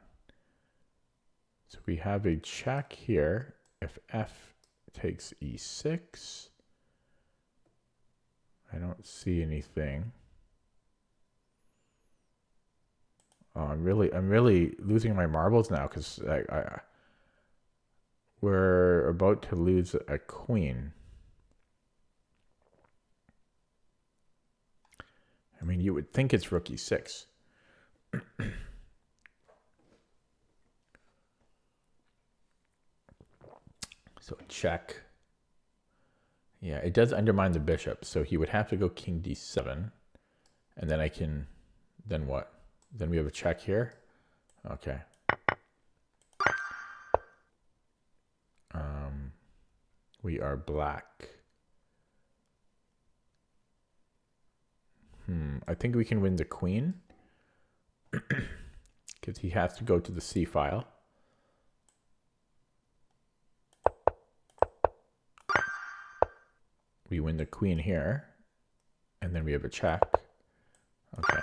A: So we have a check here. If f takes e6, I don't see anything. Oh, I'm really losing my marbles now because we're about to lose a queen. I mean, you would think it's rook e6. So check. Yeah, it does undermine the bishop. So he would have to go king d7. And then I can, then what? Then we have a check here. Okay. We are black. I think we can win the queen. Because he has to go to the c file. We win the queen here. And then we have a check. Okay.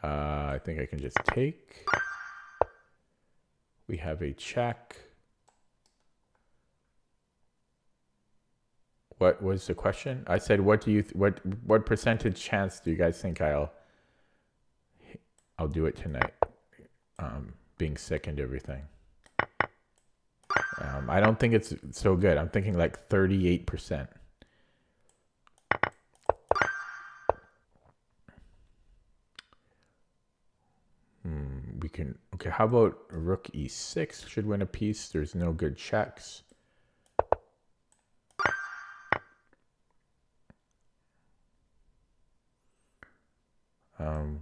A: I think I can just take. We have a check. What was the question? I said, what percentage chance do you guys think I'll do it tonight? Being sick and everything. I don't think it's so good. I'm thinking like 38%. We can, okay, how about rook e6 should win a piece? There's no good checks.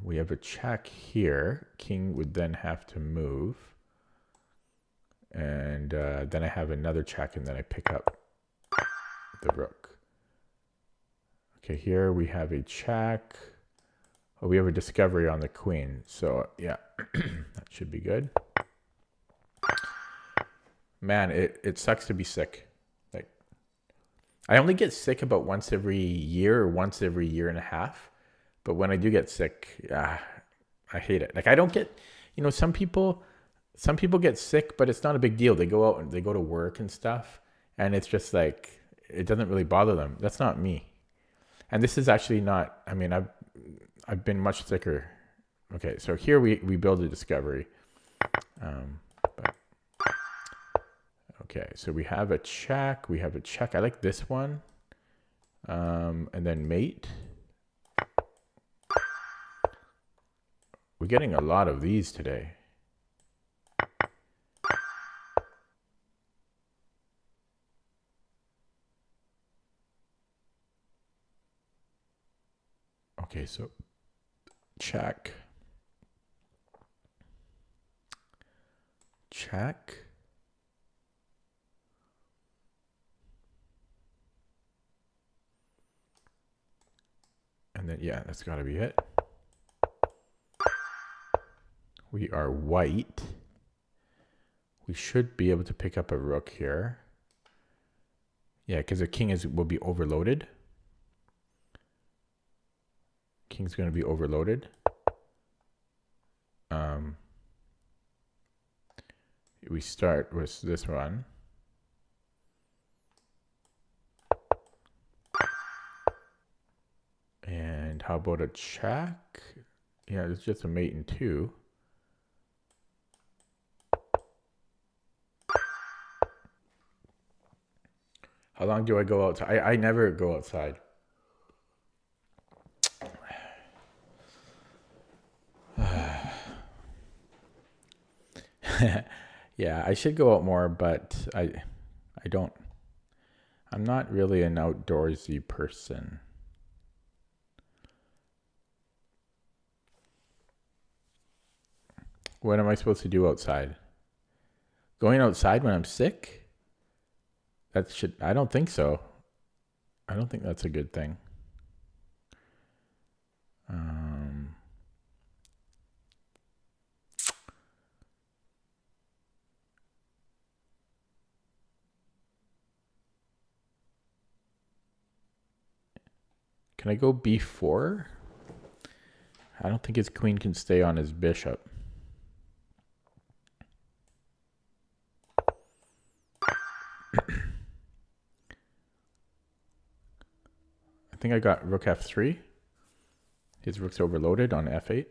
A: We have a check here. King would then have to move. And then I have another check, and then I pick up the rook. Okay, here we have a check. Oh, we have a discovery on the queen. So, yeah, that should be good. Man, it sucks to be sick. Like, I only get sick about once every year or once every year and a half. But when I do get sick, I hate it. Like, I don't get, some people get sick, but it's not a big deal. They go out and they go to work and stuff. And it's just like, it doesn't really bother them. That's not me. And this is actually not, I mean, I've been much sicker. Okay, so here we build a discovery. Okay, so we have a check. We have a check. I like this one. And then mate. We're getting a lot of these today. Okay, so check. Check. And then, yeah, that's got to be it. We are white. We should be able to pick up a rook here. Yeah, because the king will be overloaded. King's going to be overloaded. We start with this one. And how about a check? Yeah, it's just a mate and two. How long do I go outside? I never go outside. Yeah, I should go out more, but I don't. I'm not really an outdoorsy person. What am I supposed to do outside? Going outside when I'm sick? I don't think so. I don't think that's a good thing. Can I go b4? I don't think his queen can stay on his bishop. I think I got rook f3. His rook's overloaded on f8.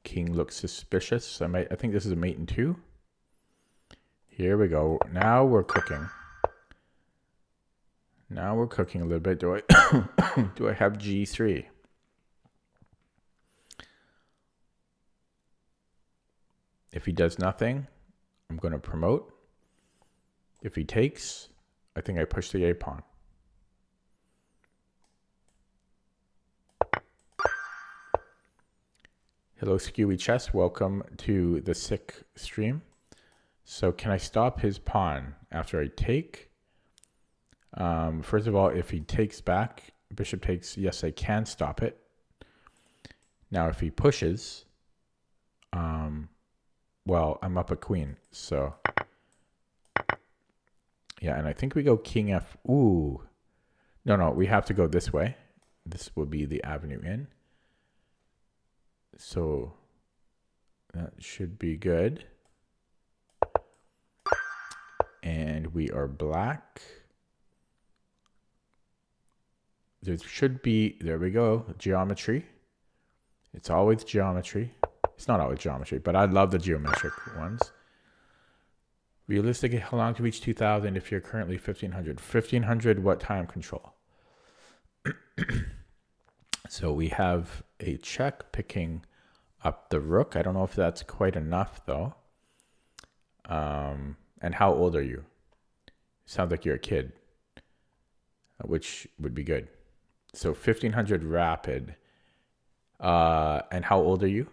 A: King looks suspicious. I think this is a mate and two. Here we go. Now we're cooking. Now we're cooking a little bit. Do I have g3? If he does nothing, I'm going to promote. If he takes, I think I push the a pawn. Hello, Skewy Chess. Welcome to the sick stream. So can I stop his pawn after I take? First of all, if he takes back, bishop takes, yes, I can stop it. Now, if he pushes, well, I'm up a queen, so yeah, and I think we go king f. Ooh, no, we have to go this way. This will be the avenue in. So that should be good. And we are black. There should be, there we go, geometry. It's always geometry. It's not always geometry, but I love the geometric ones. Realistically, how long to reach 2,000 if you're currently 1,500? 1,500, what time control? So we have a check picking up the rook. I don't know if that's quite enough, though. And how old are you? Sounds like you're a kid. which would be good. So 1500 rapid. And how old are you?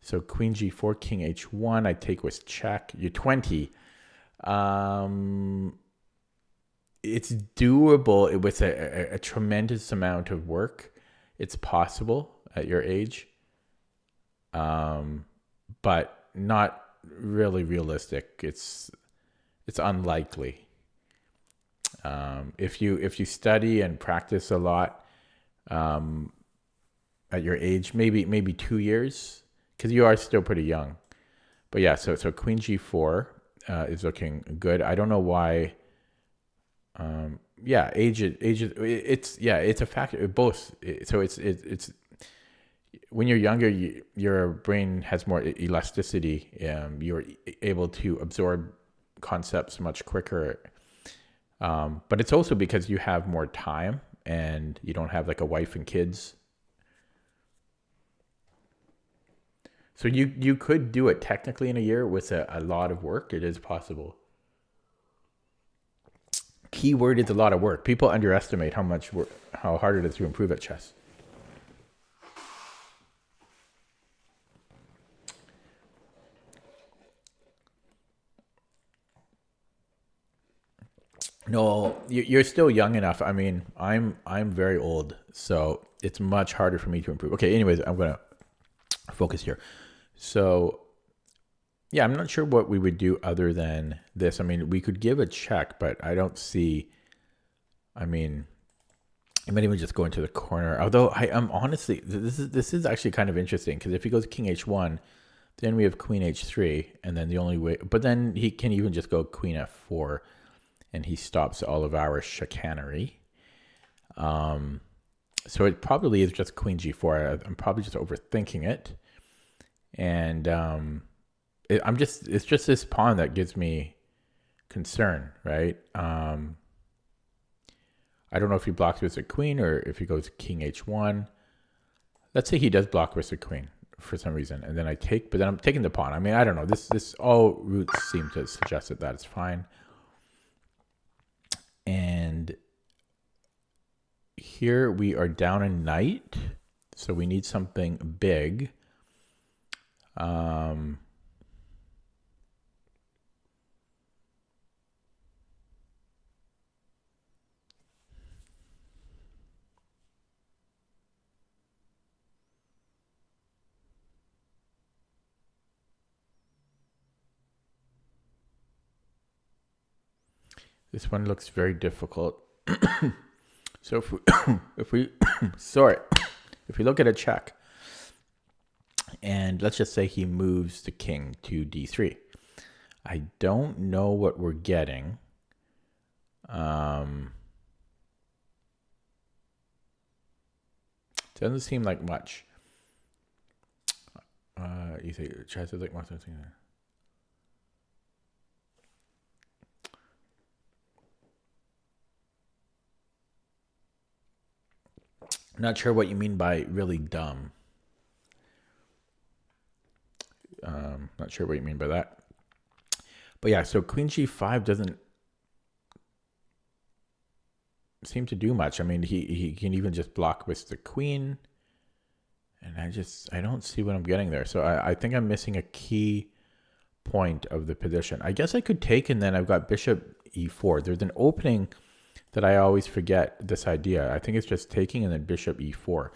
A: So queen g4, king h1. I take with check. You're 20. It's doable with a tremendous amount of work. It's possible at your age, but not really realistic. It's unlikely. If you study and practice a lot, at your age, maybe 2 years, because you are still pretty young. But yeah, so queen g4 is looking good. I don't know why. Age. It's a factor. Both. So it's when you're younger, your brain has more elasticity. You're able to absorb concepts much quicker. But it's also because you have more time and you don't have like a wife and kids. So you could do it technically in a year with a lot of work. It is possible. Keyword is a lot of work. People underestimate how hard it is to improve at chess. No, you're still young enough. I mean, I'm very old, so it's much harder for me to improve. Okay, anyways, I'm gonna focus here. So, yeah, I'm not sure what we would do other than this. I mean, we could give a check, but I don't see. I mean, I might even just go into the corner. Although I am honestly, this is actually kind of interesting because if he goes king h1, then we have queen h3, and then the only way. But then he can even just go queen f4, and he stops all of our chicanery. So it probably is just queen g4. I'm probably just overthinking it. And it's just this pawn that gives me concern, right? I don't know if he blocks with a queen or if he goes king h1. Let's say he does block with a queen for some reason, and then I take, but then I'm taking the pawn. I mean, I don't know. This all routes seem to suggest that is fine. And here we are down a knight, so we need something big. This one looks very difficult. So if we look at a check, and let's just say he moves the king to d3. I don't know what we're getting. Doesn't seem like much. You say chess is like more something there. Not sure what you mean by really dumb. Not sure what you mean by that. But yeah, so queen g5 doesn't seem to do much. I mean, he can even just block with the queen. And I don't see what I'm getting there. So I think I'm missing a key point of the position. I guess I could take, and then I've got bishop e4. There's an opening that I always forget this idea. I think it's just taking and then bishop e4.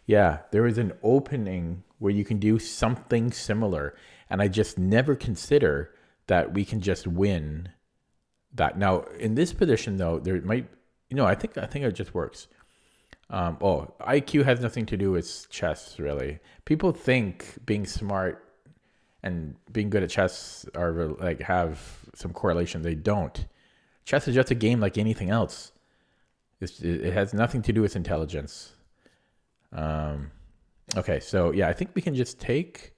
A: Yeah, there is an opening where you can do something similar, and I just never consider that we can just win that. Now, in this position, though, there might, I think it just works. IQ has nothing to do with chess, really. People think being smart and being good at chess are like have some correlation. They don't. Chess is just a game like anything else. It has nothing to do with intelligence. Okay, so yeah, I think we can just take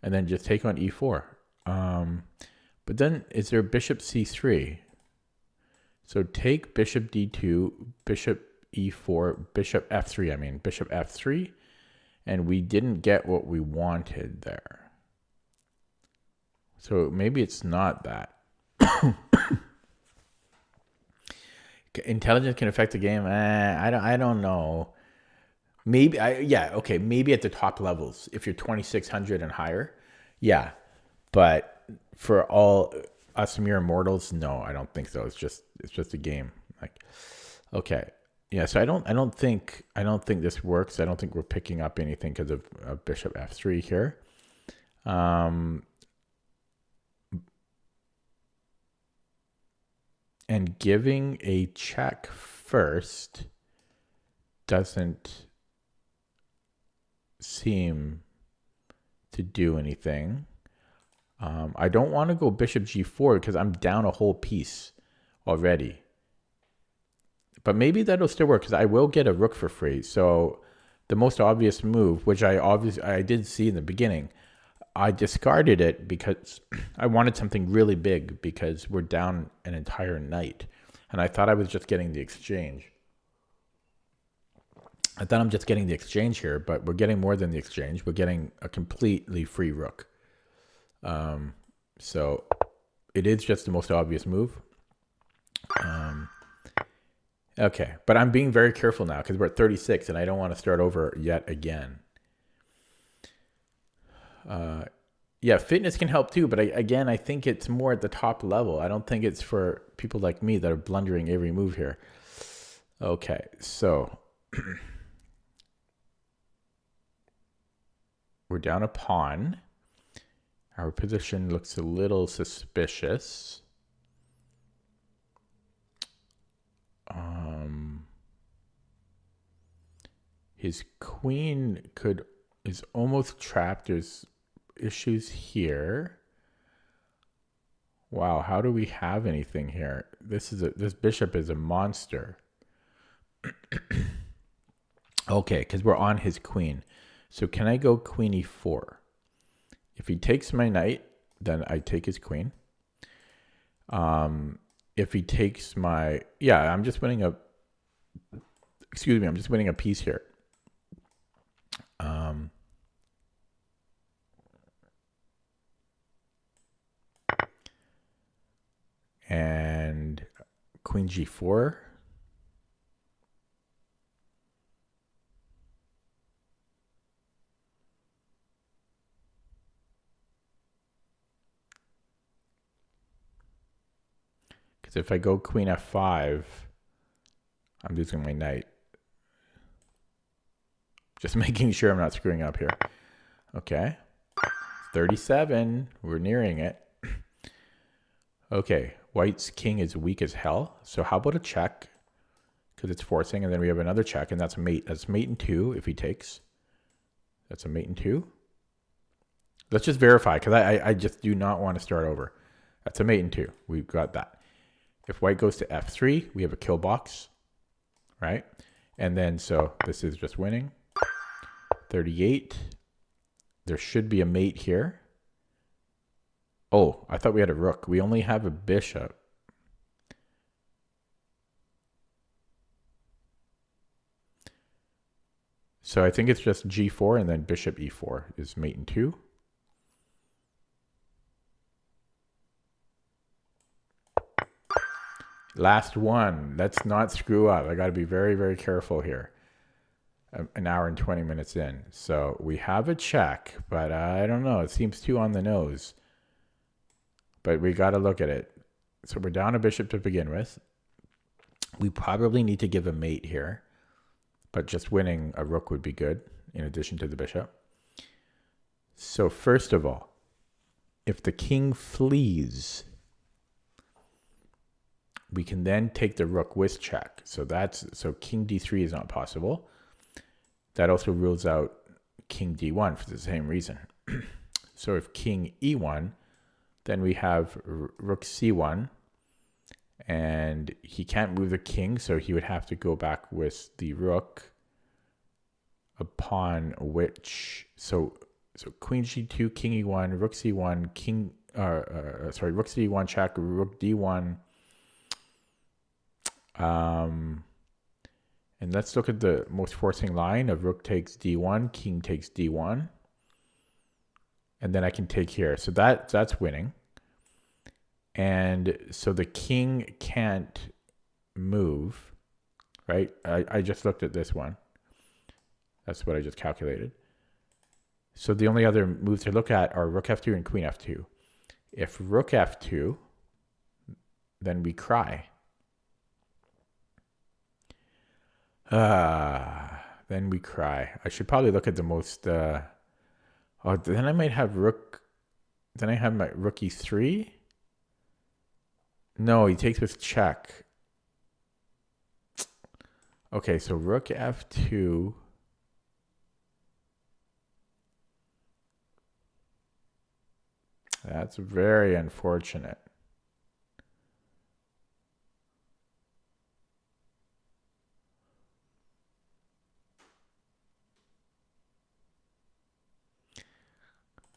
A: and then just take on e4. But then is there bishop c3? So take bishop d2, bishop e4, bishop f3. I mean, bishop f3. And we didn't get what we wanted there. So maybe it's not that. Intelligence can affect the game. I don't know. Maybe okay, maybe at the top levels if you're 2600 and higher. Yeah. But for all us mere mortals, no, I don't think so. It's just a game. Like, okay. Yeah, so I don't think this works. I don't think we're picking up anything because of bishop f3 here. And giving a check first doesn't seem to do anything. I don't want to go bishop g4 because I'm down a whole piece already. But maybe that'll still work because I will get a rook for free. So the most obvious move, which I did see in the beginning, I discarded it because I wanted something really big because we're down an entire knight. And I thought I was just getting the exchange. I thought I'm just getting the exchange here, but we're getting more than the exchange. We're getting a completely free rook. So it is just the most obvious move. Okay, but I'm being very careful now because we're at 36 and I don't want to start over yet again. Yeah, fitness can help too, but I think it's more at the top level. I don't think it's for people like me that are blundering every move here. Okay, so we're down a pawn. Our position looks a little suspicious. His queen is almost trapped. There's issues here. Wow, how do we have anything here? This bishop is a monster. Okay, because we're on his queen. So can I go queen e4? If he takes my knight, then I take his queen. If he takes my, yeah, I'm just winning a piece here. And queen g4. Because if I go queen f5, I'm losing my knight. Just making sure I'm not screwing up here. Okay. 37. We're nearing it. Okay. White's king is weak as hell. So how about a check? Because it's forcing. And then we have another check. And that's mate. That's mate in 2 if he takes. That's a mate in 2. Let's just verify. Because I just do not want to start over. That's a mate in 2. We've got that. If white goes to f3, we have a kill box. Right? And then so this is just winning. 38. There should be a mate here. Oh, I thought we had a rook. We only have a bishop. So I think it's just g4 and then bishop e4 is mate in 2. Last one. Let's not screw up. I got to be very, very careful here. An hour and 20 minutes in. So we have a check, but I don't know. It seems too on the nose. But we got to look at it. So we're down a bishop to begin with. We probably need to give a mate here. But just winning a rook would be good in addition to the bishop. So first of all, if the king flees, we can then take the rook with check. So king d3 is not possible. That also rules out king d1 for the same reason. So if king e1, then we have rook c1, and he can't move the king, so he would have to go back with the rook, upon which, so queen g2, king e1, rook c1, rook c1 check, rook d1. And let's look at the most forcing line of rook takes d1, king takes d1. And then I can take here. So that's winning. And so the king can't move, right? I just looked at this one. That's what I just calculated. So the only other moves to look at are rook f2 and queen f2. If rook f2, then we cry. Then we cry. I should probably look at the most... oh, then I might have rook... Then I have my rook e3. No, he takes with check. Okay, so rook f2... That's very unfortunate.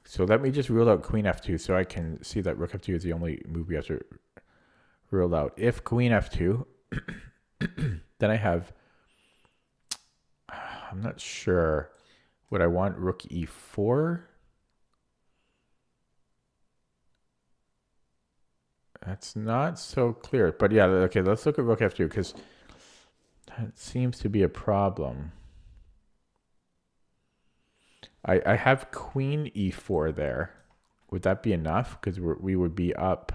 A: So let me just rule out queen f2 so I can see that rook f2 is the only move we have to rule out. If queen f2, then I have, I'm not sure, would I want rook e4? That's not so clear. But yeah, okay, let's look at rook f2 because that seems to be a problem. I have queen e4 there. Would that be enough? Because we would be up...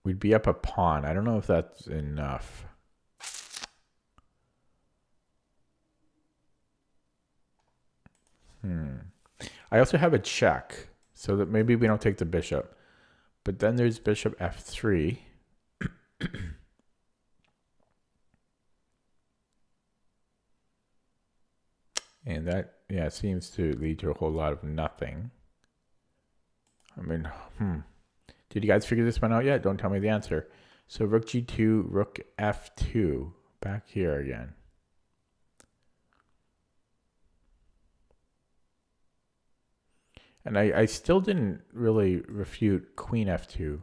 A: we'd be up a pawn. I don't know if that's enough. I also have a check, so that maybe we don't take the bishop. But then there's bishop f3. And that, yeah, seems to lead to a whole lot of nothing. I mean, Did you guys figure this one out yet? Don't tell me the answer. So rook g2, rook f2. Back here again. And I still didn't really refute queen f2.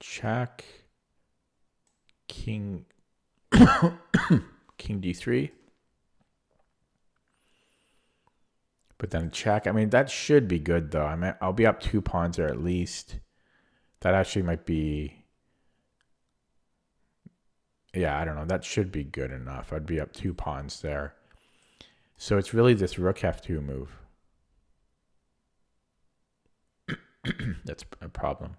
A: Check. King. King d3. But then check. I mean, that should be good, though. I mean, I'll be up 2 pawns there at least. That actually might be... Yeah, I don't know. That should be good enough. I'd be up 2 pawns there. So it's really this rook f2 move. That's a problem.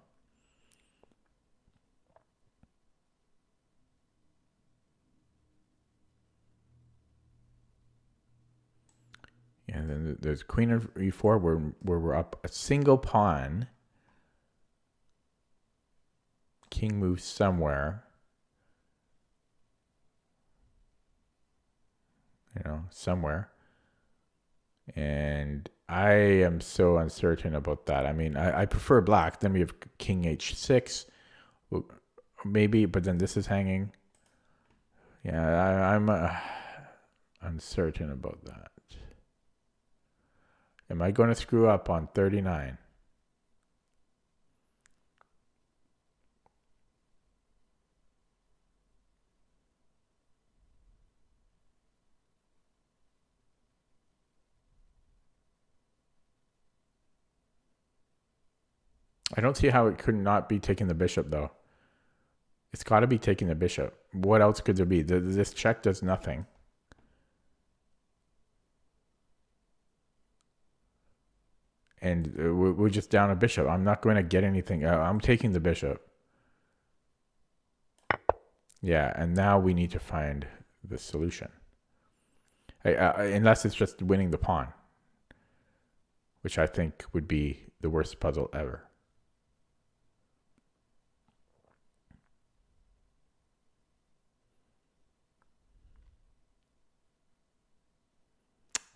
A: And then there's queen of e4 where we're up a single pawn. King moves somewhere. You know, somewhere. And I am so uncertain about that. I mean, I prefer black. Then we have king h6. Maybe, but then this is hanging. Yeah, I'm uncertain about that. Am I going to screw up on 39? I don't see how it could not be taking the bishop, though. It's got to be taking the bishop. What else could there be? This check does nothing. And we're just down a bishop. I'm not going to get anything. I'm taking the bishop. Yeah, and now we need to find the solution. Unless it's just winning the pawn, which I think would be the worst puzzle ever.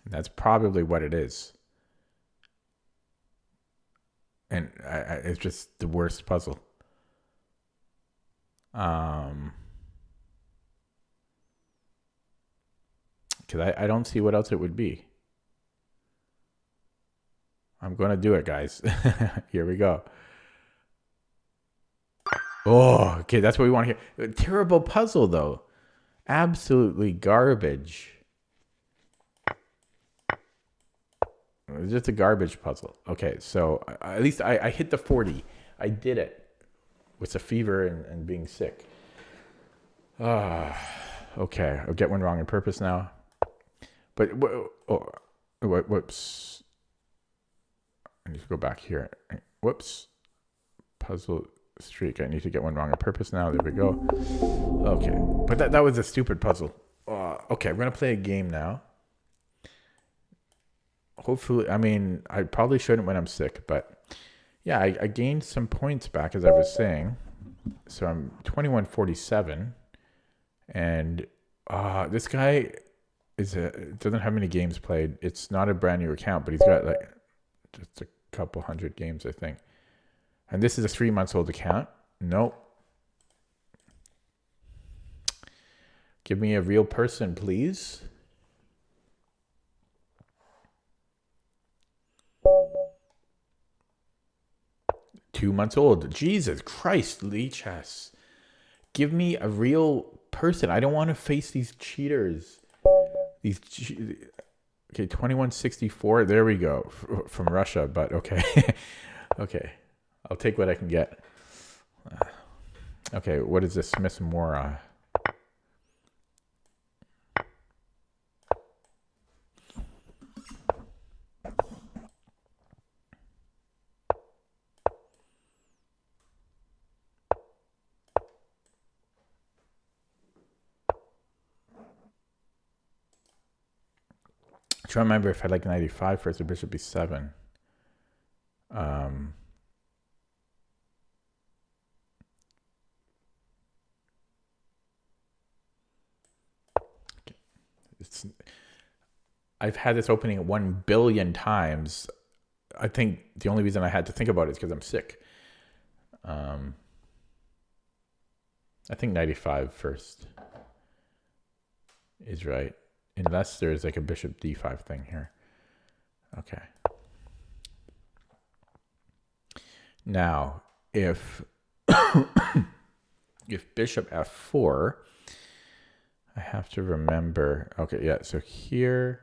A: And that's probably what it is. And it's just the worst puzzle. Because I don't see what else it would be. I'm going to do it, guys. Here we go. Oh, okay, that's what we want to hear. Terrible puzzle, though. Absolutely garbage. It's just a garbage puzzle. Okay, so at least I hit the 40. I did it with a fever and being sick. Okay, I'll get one wrong on purpose now. But, whoops. I need to go back here. Whoops. Puzzle streak. I need to get one wrong on purpose now. There we go. Okay, but that was a stupid puzzle. Okay, I'm going to play a game now. Hopefully, I mean, I probably shouldn't when I'm sick, but yeah, I gained some points back, as I was saying. So I'm 2147, and this guy doesn't have many games played. It's not a brand new account, but he's got like just a couple hundred games, I think. And this is a 3 months old account. Nope. Give me a real person, please. Two months old. Jesus Christ, Leechess. Give me a real person. I don't want to face these cheaters. Okay, 2164. There we go. From Russia, but okay. Okay. I'll take what I can get. Okay, what is this? Miss Mora. I'm trying to remember if I like 95 first or bishop b7. I've had this opening 1 billion times. I think the only reason I had to think about it is because I'm sick. I think 95 first is right. Unless there's like a bishop d5 thing here. Okay. Now, if if bishop f4, I have to remember. Okay, yeah. So here,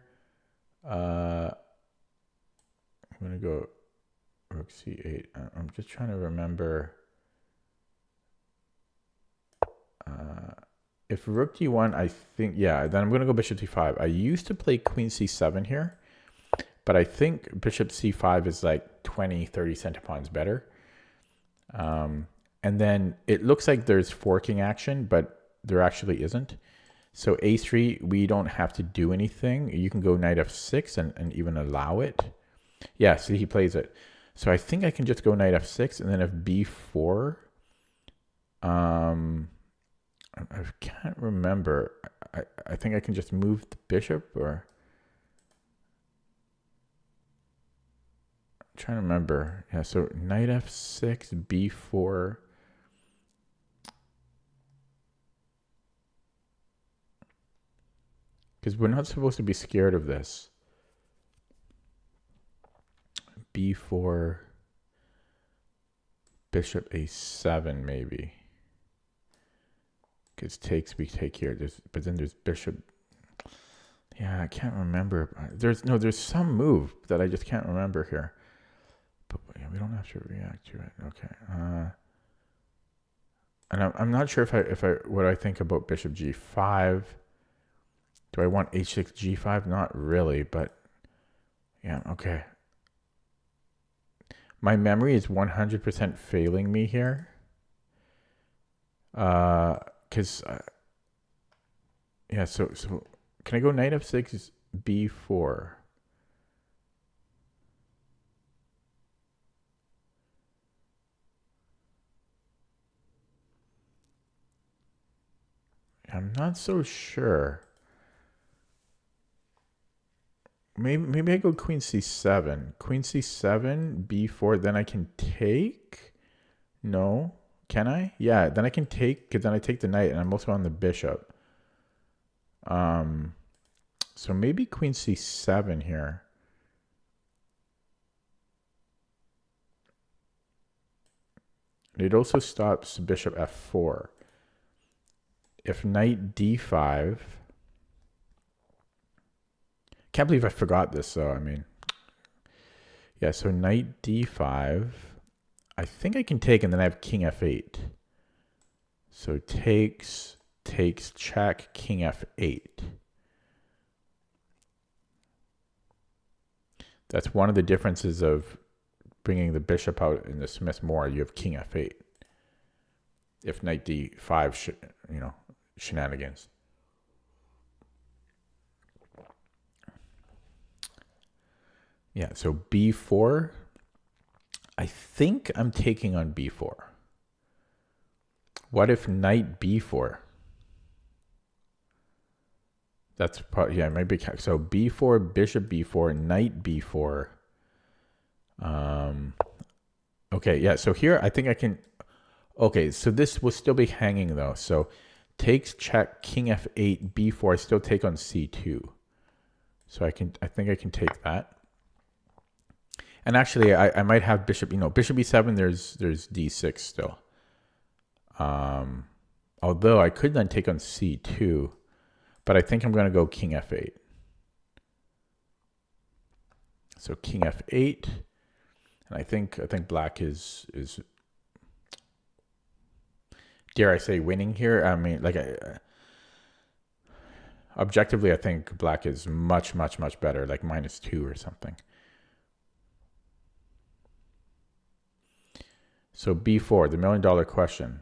A: I'm gonna go rook c8. I'm just trying to remember. If rook d1, I think, yeah, then I'm going to go bishop d5. I used to play queen c7 here, but I think bishop c5 is like 20, 30 centipawns better. And then it looks like there's forking action, but there actually isn't. So a3, we don't have to do anything. You can go knight f6 and even allow it. Yeah, see, he plays it. So I think I can just go knight f6, and then if b4, I can't remember. I think I can just move the bishop, or I'm trying to remember. Yeah, so knight f6, b4. Because we're not supposed to be scared of this. b4, bishop a7 maybe. Because we take here. But then there's bishop. Yeah, I can't remember. There's some move that I just can't remember here. But yeah, we don't have to react to it. Okay. And I'm not sure what I think about bishop g5. Do I want h6 g5? Not really, but yeah, okay. My memory is 100% failing me here. Because yeah, so can I go knight f6 b4? I'm not so sure. Maybe I go queen c7. Queen c7, b4, then I can take? No. Can I? Yeah, then I can take, because then I take the knight, and I'm also on the bishop. So maybe queen c7 here. And it also stops bishop f4. If knight d5, can't believe I forgot this though. I mean, yeah, so knight d5, I think I can take, and then I have king f8. So takes, check, king f8. That's one of the differences of bringing the bishop out in the Smith Moore. You have king f8. If knight d5, shenanigans. Yeah, so b4. I think I'm taking on b4. What if knight b4? That's probably, yeah, maybe. So b4, bishop b4, knight b4. Okay, yeah, so here I think I can. Okay, so this will still be hanging though. So takes, check, king f8, b4. I still take on c2. So I think I can take that. And actually, I might have bishop, bishop e7, there's d6 still. Although I could then take on c2, but I think I'm going to go king f8. So king f8, and I think black is dare I say winning here. I mean, like objectively, I think black is much better, like -2 or something. So b4, the $1 million question.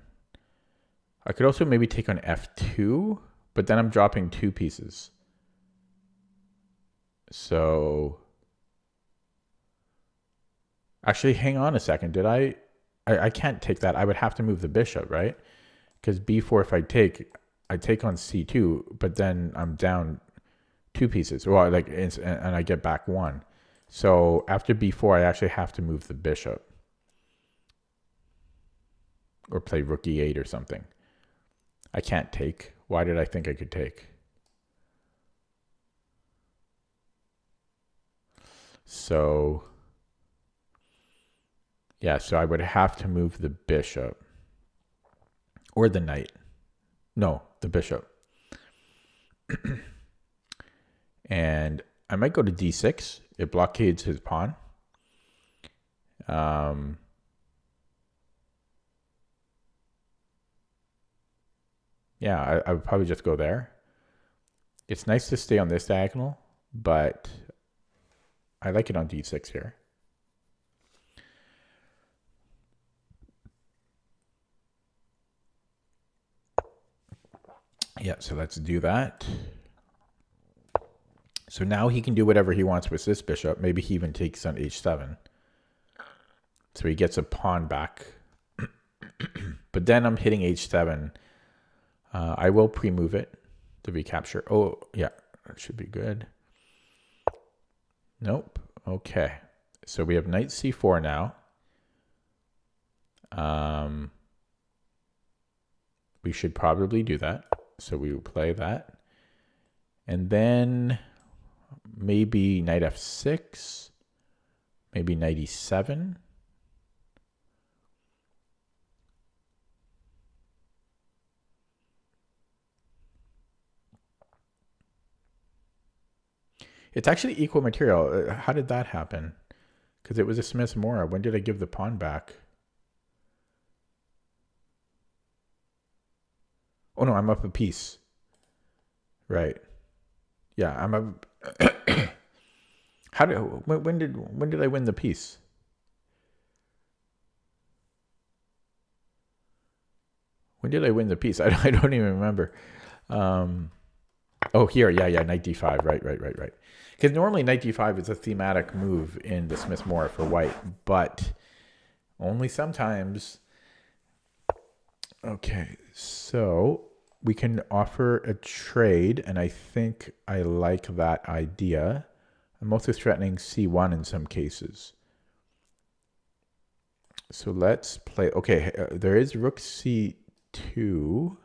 A: I could also maybe take on f2, but then I'm dropping 2 pieces. So actually, hang on a second. Did I can't take that. I would have to move the bishop, right? Because b4, if I take on c2, but then I'm down 2 pieces. Well, and I get back 1. So after b4, I actually have to move the bishop. Or play rook e8 or something. I can't take. Why did I think I could take? So, yeah, so I would have to move the bishop. Or the knight. No, the bishop. And I might go to d6. It blockades his pawn. Yeah, I would probably just go there. It's nice to stay on this diagonal, but I like it on d6 here. Yeah, so let's do that. So now he can do whatever he wants with this bishop. Maybe he even takes on h7. So he gets a pawn back. But then I'm hitting h7. I will pre-move it to recapture. Oh, yeah, that should be good. Nope. Okay. So we have knight c4 now. We should probably do that. So we will play that. And then maybe knight f6. Maybe knight e7. It's actually equal material. How did that happen? Because it was a Smith Mora. When did I give the pawn back? Oh no, I'm up a piece. Right. Yeah, I'm up. When did I win the piece? When did I win the piece? I don't even remember. Oh, here. Yeah, knight d5. Right. Because normally knight d5 is a thematic move in the Smith Mora for white, but only sometimes. Okay, so we can offer a trade, and I think I like that idea. I'm also threatening c1 in some cases. So let's play. Okay, there is rook c2.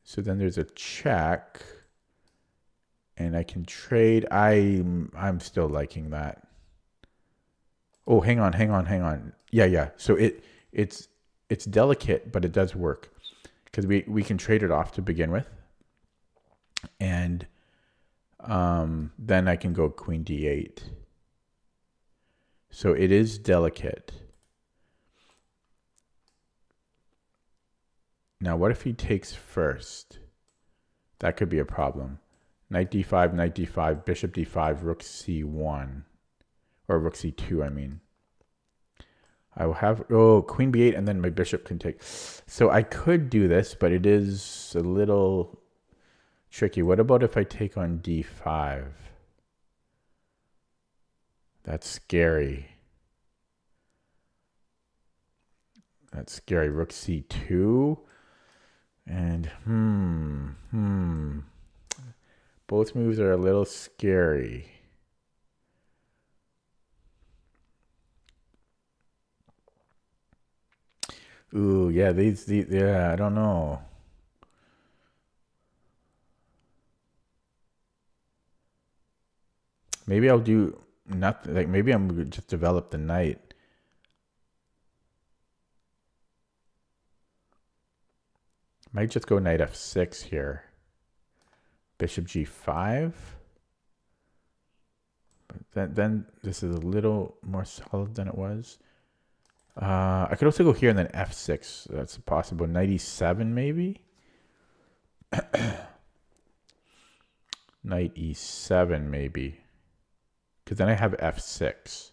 A: So then there's a check. And I can trade. I'm still liking that. Oh, hang on. Yeah. So it it's delicate, but it does work because we can trade it off to begin with, and then I can go queen d8. So it is delicate. Now, what if he takes first? That could be a problem. Knight d5, knight d5, bishop d5, rook c1. Or rook c2, I mean. I will have, oh, queen b8, and then my bishop can take. So I could do this, but it is a little tricky. What about if I take on d5? That's scary. That's scary. Rook c2. And, both moves are a little scary. Ooh, yeah, these, yeah, I don't know. Maybe I'll do nothing. Like, maybe I'm going to just develop the knight. Might just go knight f6 here. Bishop g5. But then this is a little more solid than it was. I could also go here and then f6. That's possible. Knight e7 maybe? Knight e7 maybe. Because then I have f6.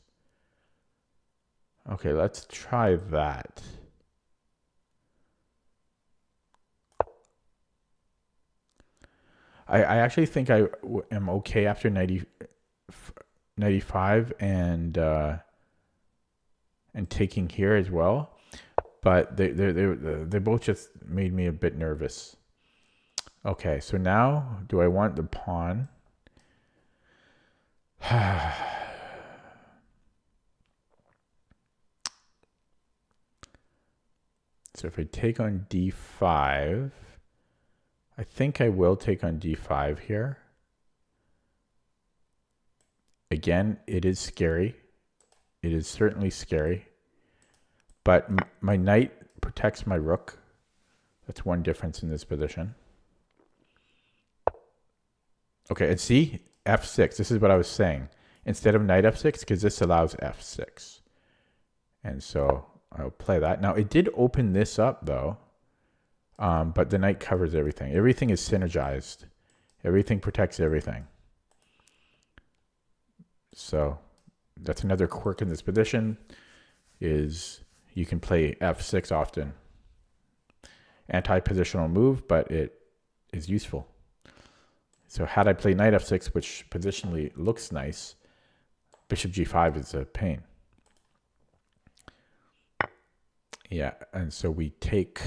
A: Okay, let's try that. I actually think I am okay after 95 and taking here as well, but they both just made me a bit nervous. Okay, so now do I want the pawn? So if I take on d5, I think I will take on d5 here. Again, it is scary. It is certainly scary. But my knight protects my rook. That's one difference in this position. Okay, and see? f6. This is what I was saying. Instead of knight f6, because this allows f6. And so I'll play that. Now, it did open this up, though. But the knight covers everything. Everything is synergized. Everything protects everything. So that's another quirk in this position, is you can play f6 often. Anti-positional move, but it is useful. So had I played knight f6, which positionally looks nice, bishop g5 is a pain. Yeah, and so we take...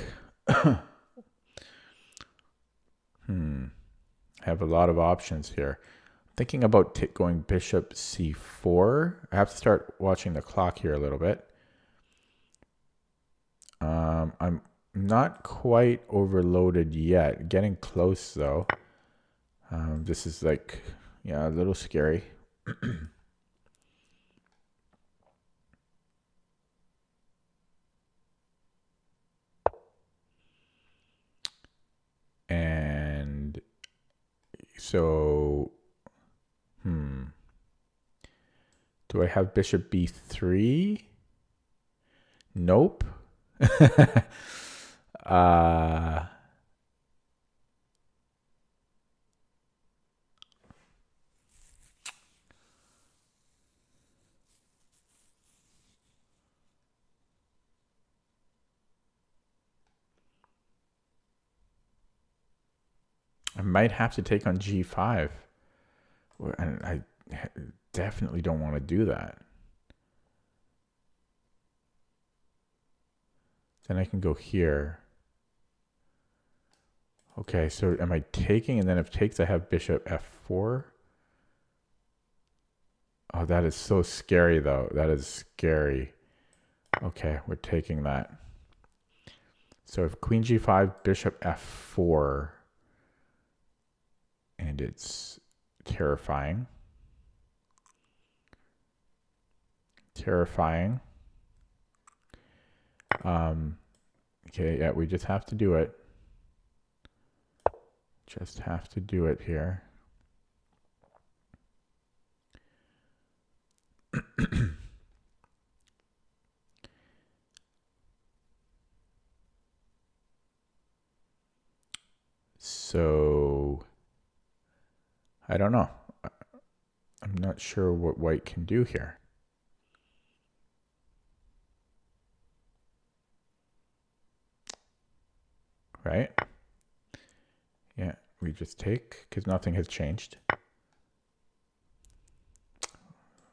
A: have a lot of options here. Thinking about going bishop c4. I have to start watching the clock here a little bit. I'm not quite overloaded yet. Getting close though. This is like, yeah, a little scary. And so, do I have bishop b3? Nope. I might have to take on g5. And I definitely don't want to do that. Then I can go here. Okay, so am I taking? And then if takes, I have bishop f4. Oh, that is so scary, though. That is scary. Okay, we're taking that. So if queen g5, bishop f4, and it's terrifying. Okay, yeah, we just have to do it. Just have to do it here. So, I don't know. I'm not sure what white can do here. Right? Yeah, we just take, because nothing has changed.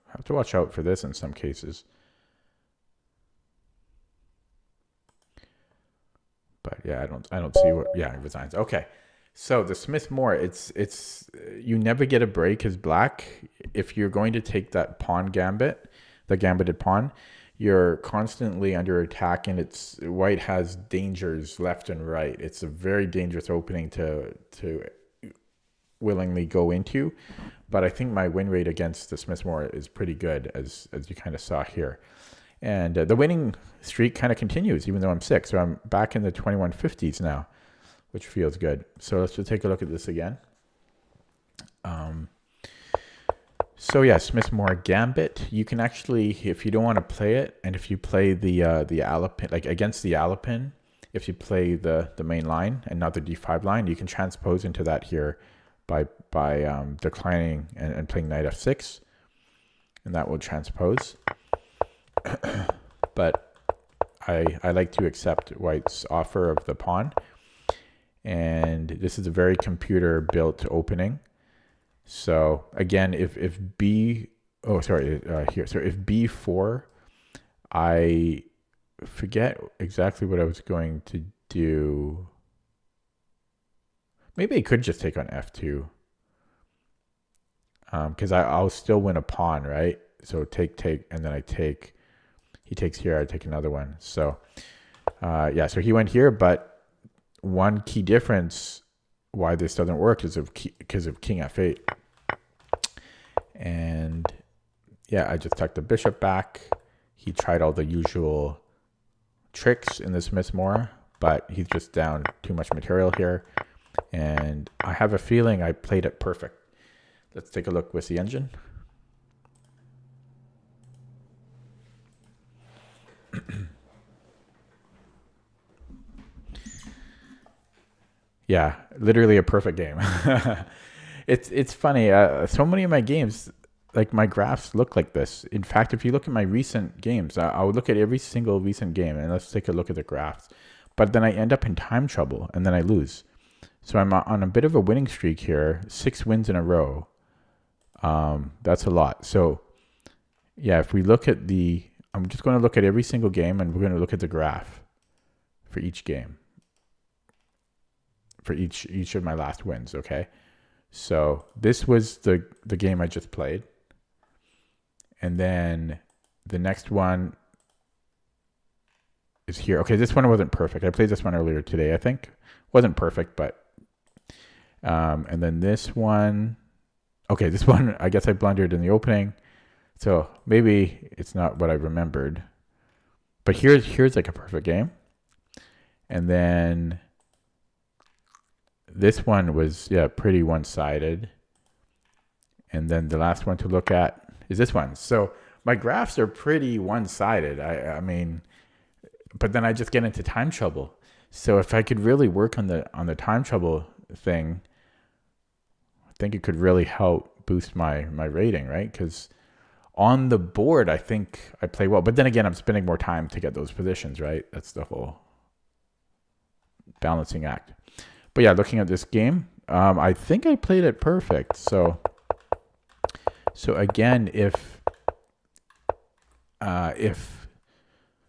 A: Have to watch out for this in some cases. But yeah, I don't see what, yeah, it resigns. Okay. So the Smith-Morra, it's you never get a break as black. If you're going to take that pawn gambit, the gambited pawn, you're constantly under attack, and it's white has dangers left and right. It's a very dangerous opening to willingly go into. But I think my win rate against the Smith-Morra is pretty good, as you kind of saw here. And the winning streak kind of continues, even though I'm 6. So I'm back in the 2150s now, which feels good. So let's just take a look at this again. So yeah, Smith-Morra Gambit. You can actually, if you don't want to play it, and if you play the Alapin, like against the Alapin, if you play the main line and not the D5 line, you can transpose into that here by declining and playing knight f6, and that will transpose. But I like to accept white's offer of the pawn, and this is a very computer built opening. So again, if b here, so if b4, I forget exactly what I was going to do. Maybe I could just take on f2, because I'll still win a pawn, right? So take, and then I take. He takes here, I take another one. So yeah, so he went here, but one key difference why this doesn't work is because of king f8. And yeah, I just tucked the bishop back. He tried all the usual tricks in this Smith-Morra, but he's just down too much material here. And I have a feeling I played it perfect. Let's take a look with the engine. Yeah, literally a perfect game. It's funny. So many of my games, like my graphs look like this. In fact, if you look at my recent games, I would look at every single recent game, and let's take a look at the graphs. But then I end up in time trouble, and then I lose. So I'm on a bit of a winning streak here, 6 wins in a row. That's a lot. So yeah, if we look at I'm just going to look at every single game, and we're going to look at the graph for each game. For each of my last wins, okay? So this was the game I just played. And then the next one is here. Okay, this one wasn't perfect. I played this one earlier today, I think. Wasn't perfect, but and then this one, okay, this one I guess I blundered in the opening. So maybe it's not what I remembered. But here's like a perfect game. And then this one was, yeah, pretty one-sided. And then the last one to look at is this one. So my graphs are pretty one-sided. I mean, but then I just get into time trouble. So if I could really work on the time trouble thing, I think it could really help boost my rating, right? Because on the board, I think I play well. But then again, I'm spending more time to get those positions, right? That's the whole balancing act. But yeah, looking at this game, I think I played it perfect. So again,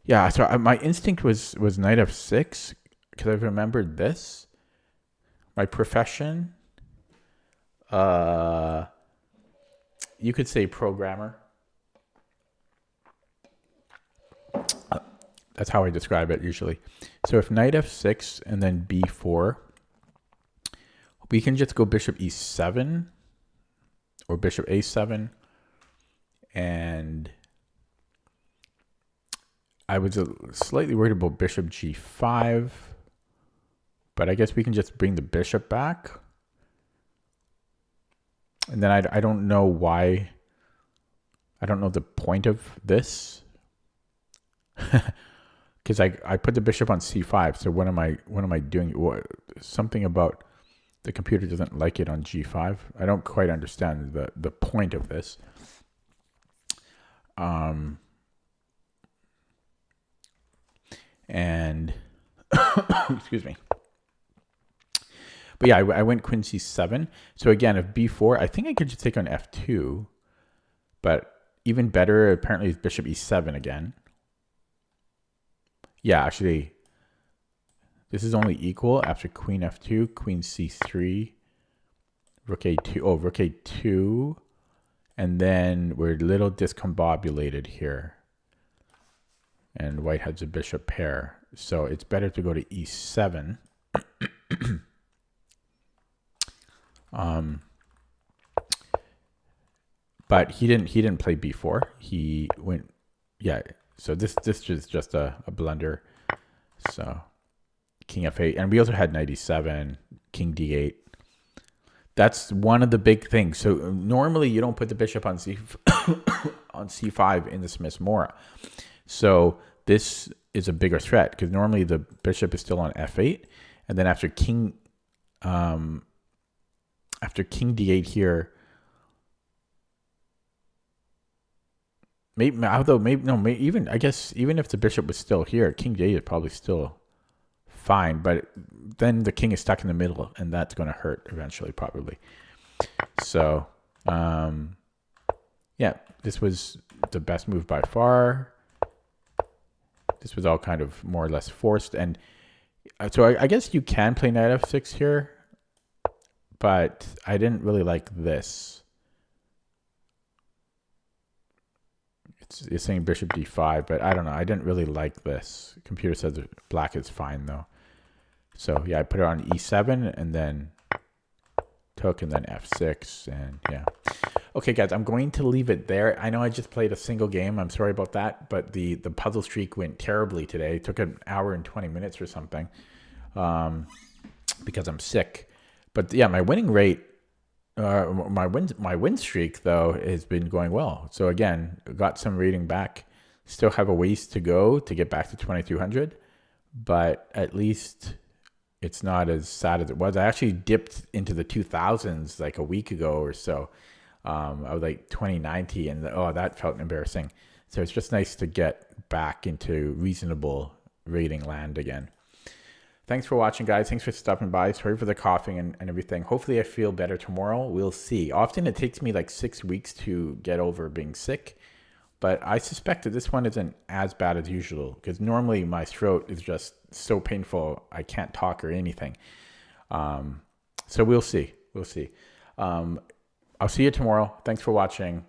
A: yeah, so my instinct was knight f6 because I remembered this. My profession, you could say programmer. That's how I describe it usually. So if knight f6 and then b4, we can just go bishop e7 or bishop a7. And I was slightly worried about bishop g5, but I guess we can just bring the bishop back. And then I don't know why. I don't know the point of this. Because I put the bishop on c5. So what am I doing? Something about the computer doesn't like it on g5. I don't quite understand the point of this. And excuse me. But yeah, I went queen c7. So again, if b4, I think I could just take on f2. But even better, apparently, is bishop e7 again. Yeah, actually, this is only equal after queen f2, queen c3, rook a2. Oh, rook a2. And then we're a little discombobulated here. And white has a bishop pair. So it's better to go to e7. But he didn't play b4. He went, yeah. So this is just a blunder. So king f8, and we also had knight e7, king d8. That's one of the big things. So normally you don't put the bishop on on c5 in the Smith-Morra. So this is a bigger threat because normally the bishop is still on f8, and then after king d8 here. Maybe even I guess even if the bishop was still here, king d8 is probably still fine. But then the king is stuck in the middle, and that's going to hurt eventually, probably. So, yeah, this was the best move by far. This was all kind of more or less forced, and so I guess you can play knight f6 here, but I didn't really like this. It's saying bishop d5, but I don't know. I didn't really like this. Computer says black is fine though. So yeah, I put it on e7 and then took and then f6 and yeah. Okay, guys, I'm going to leave it there. I know I just played a single game. I'm sorry about that, but the puzzle streak went terribly today. It took an hour and 20 minutes or something because I'm sick. But yeah, my winning rate. My win streak though has been going well. So again, got some rating back. Still have a ways to go to get back to 2200, but at least it's not as sad as it was. I actually dipped into the 2000s like a week ago or so. I was like 2090, and that felt embarrassing. So it's just nice to get back into reasonable rating land again. Thanks for watching, guys. Thanks for stopping by. Sorry for the coughing and everything. Hopefully I feel better tomorrow. We'll see. Often it takes me like 6 weeks to get over being sick, but I suspect that this one isn't as bad as usual because normally my throat is just so painful I can't talk or anything. So we'll see. We'll see. I'll see you tomorrow. Thanks for watching.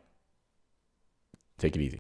A: Take it easy.